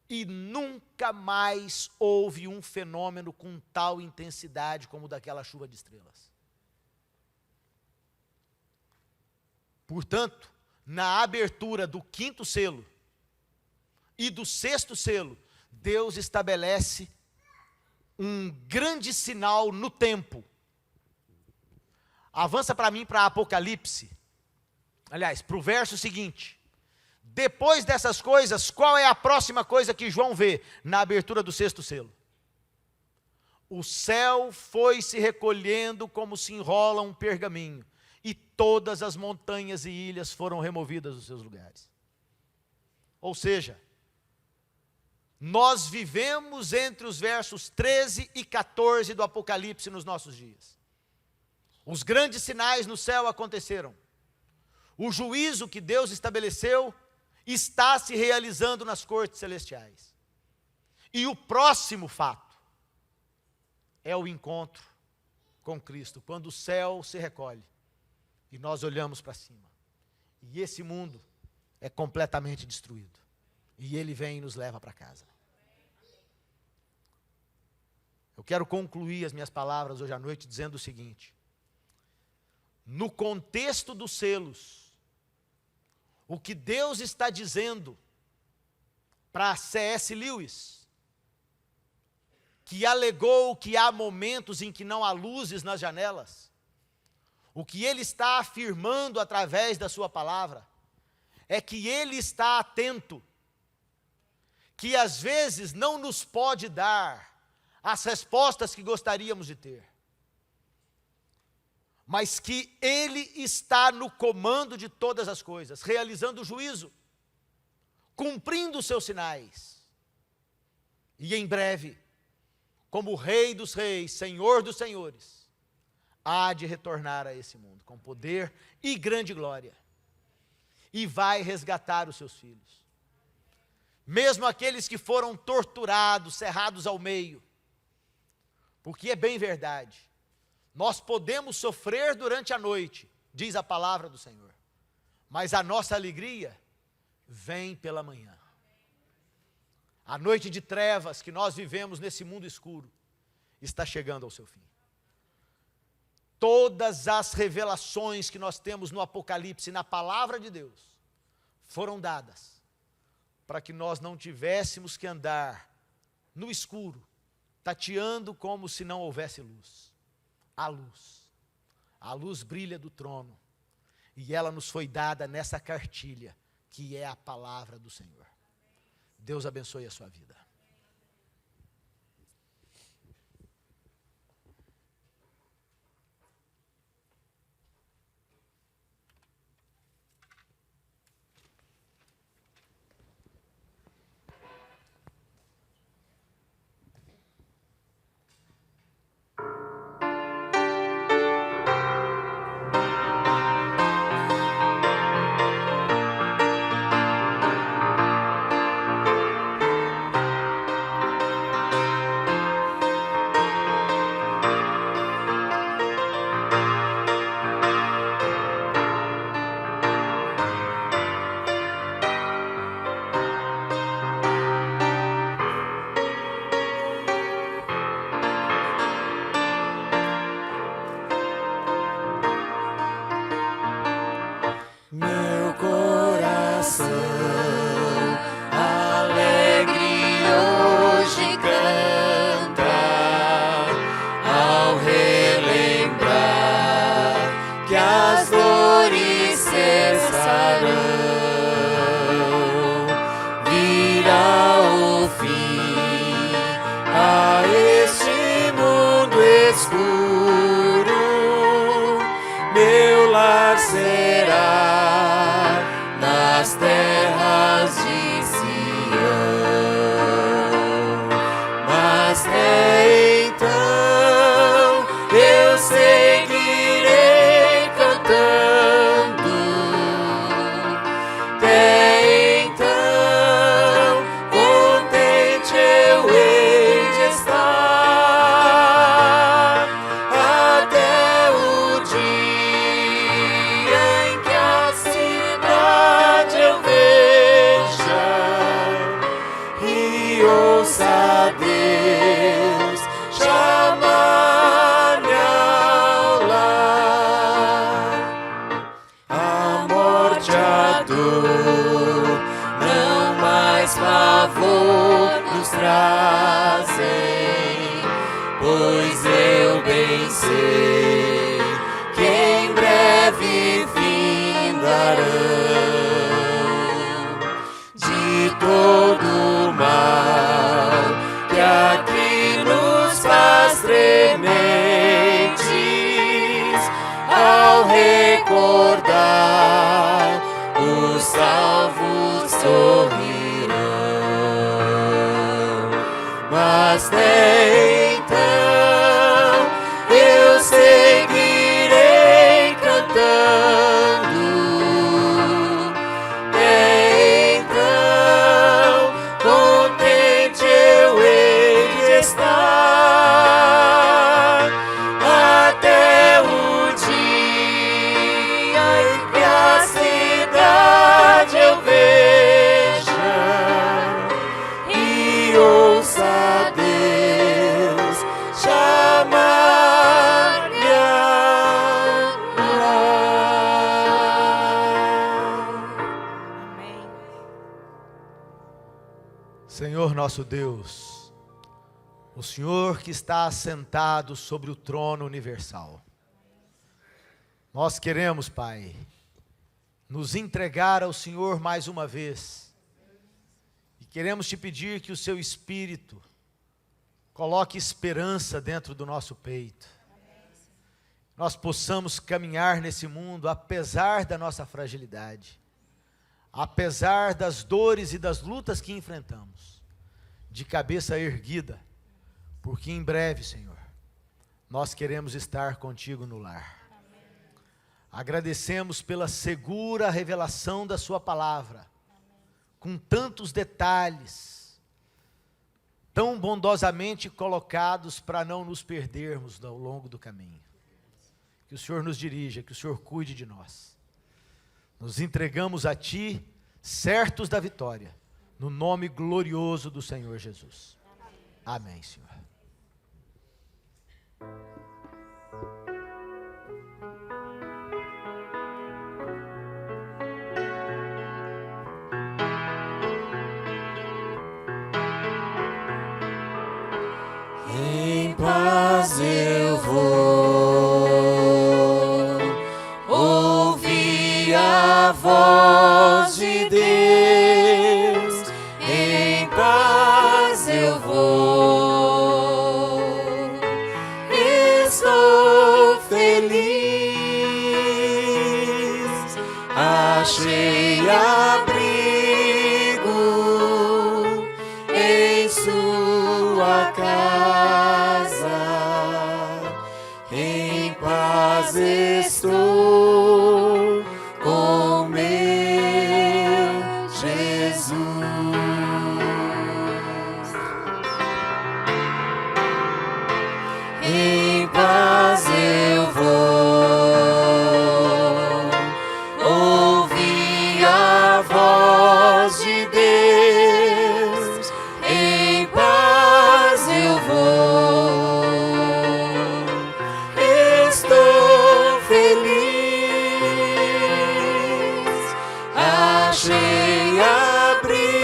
E nunca mais houve um fenômeno com tal intensidade como o daquela chuva de estrelas. Portanto, na abertura do 5º selo e do 6º selo, Deus estabelece um grande sinal no tempo. Avança para mim para Apocalipse. Aliás, para o verso seguinte. Depois dessas coisas, qual é a próxima coisa que João vê na abertura do 6º selo? O céu foi se recolhendo como se enrola um pergaminho, e todas as montanhas e ilhas foram removidas dos seus lugares. Ou seja, nós vivemos entre os versos 13 e 14 do Apocalipse nos nossos dias. Os grandes sinais no céu aconteceram. O juízo que Deus estabeleceu está se realizando nas cortes celestiais. E o próximo fato é o encontro com Cristo, quando o céu se recolhe e nós olhamos para cima. E esse mundo é completamente destruído. E Ele vem e nos leva para casa. Eu quero concluir as minhas palavras hoje à noite dizendo o seguinte: no contexto dos selos, o que Deus está dizendo para C.S. Lewis, que alegou que há momentos em que não há luzes nas janelas, o que ele está afirmando através da sua palavra, é que ele está atento, que às vezes não nos pode dar as respostas que gostaríamos de ter, mas que Ele está no comando de todas as coisas, realizando o juízo, cumprindo os seus sinais, e em breve, como Rei dos Reis, Senhor dos Senhores, há de retornar a esse mundo, com poder e grande glória, e vai resgatar os seus filhos, mesmo aqueles que foram torturados, cerrados ao meio, porque é bem verdade, nós podemos sofrer durante a noite, diz a palavra do Senhor, mas a nossa alegria vem pela manhã. A noite de trevas que nós vivemos nesse mundo escuro está chegando ao seu fim. Todas as revelações que nós temos no Apocalipse, na palavra de Deus, foram dadas para que nós não tivéssemos que andar no escuro, tateando como se não houvesse luz. A luz brilha do trono, e ela nos foi dada nessa cartilha, que é a palavra do Senhor. Deus abençoe a sua vida. Eu vejo sei que em breve findarão de todo mal que aqui nos faz trementes ao recordar os salvos sorrirão, mas até então eu seguirei cantando. Até então contente eu hei de estar, até o dia em que a cidade eu veja e ouça Deus chamar-me a Amém. Senhor nosso Deus, o Senhor que está assentado sobre o trono universal, nós queremos, Pai, nos entregar ao Senhor mais uma vez, e queremos te pedir que o seu Espírito coloque esperança dentro do nosso peito, nós possamos caminhar nesse mundo apesar da nossa fragilidade, apesar das dores e das lutas que enfrentamos, de cabeça erguida, porque em breve, Senhor, nós queremos estar contigo no lar. Agradecemos pela segura revelação da sua palavra, com tantos detalhes, tão bondosamente colocados para não nos perdermos ao longo do caminho. Que o Senhor nos dirija, que o Senhor cuide de nós. Nos entregamos a Ti, certos da vitória, no nome glorioso do Senhor Jesus. Amém, Senhor. Em paz eu vou ouvir a voz de Deus. Em paz eu vou, estou feliz, achei abrigo em sua casa, em paz estou com meu Jesus. Em paz eu vou ouvir a voz de Deus. Em paz eu vou, estou feliz, achei abrigo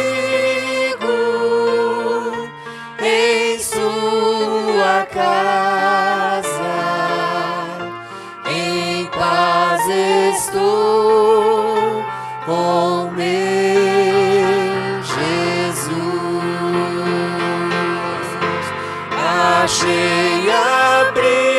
em sua casa, em paz estou com meu Jesus. Achei abrigo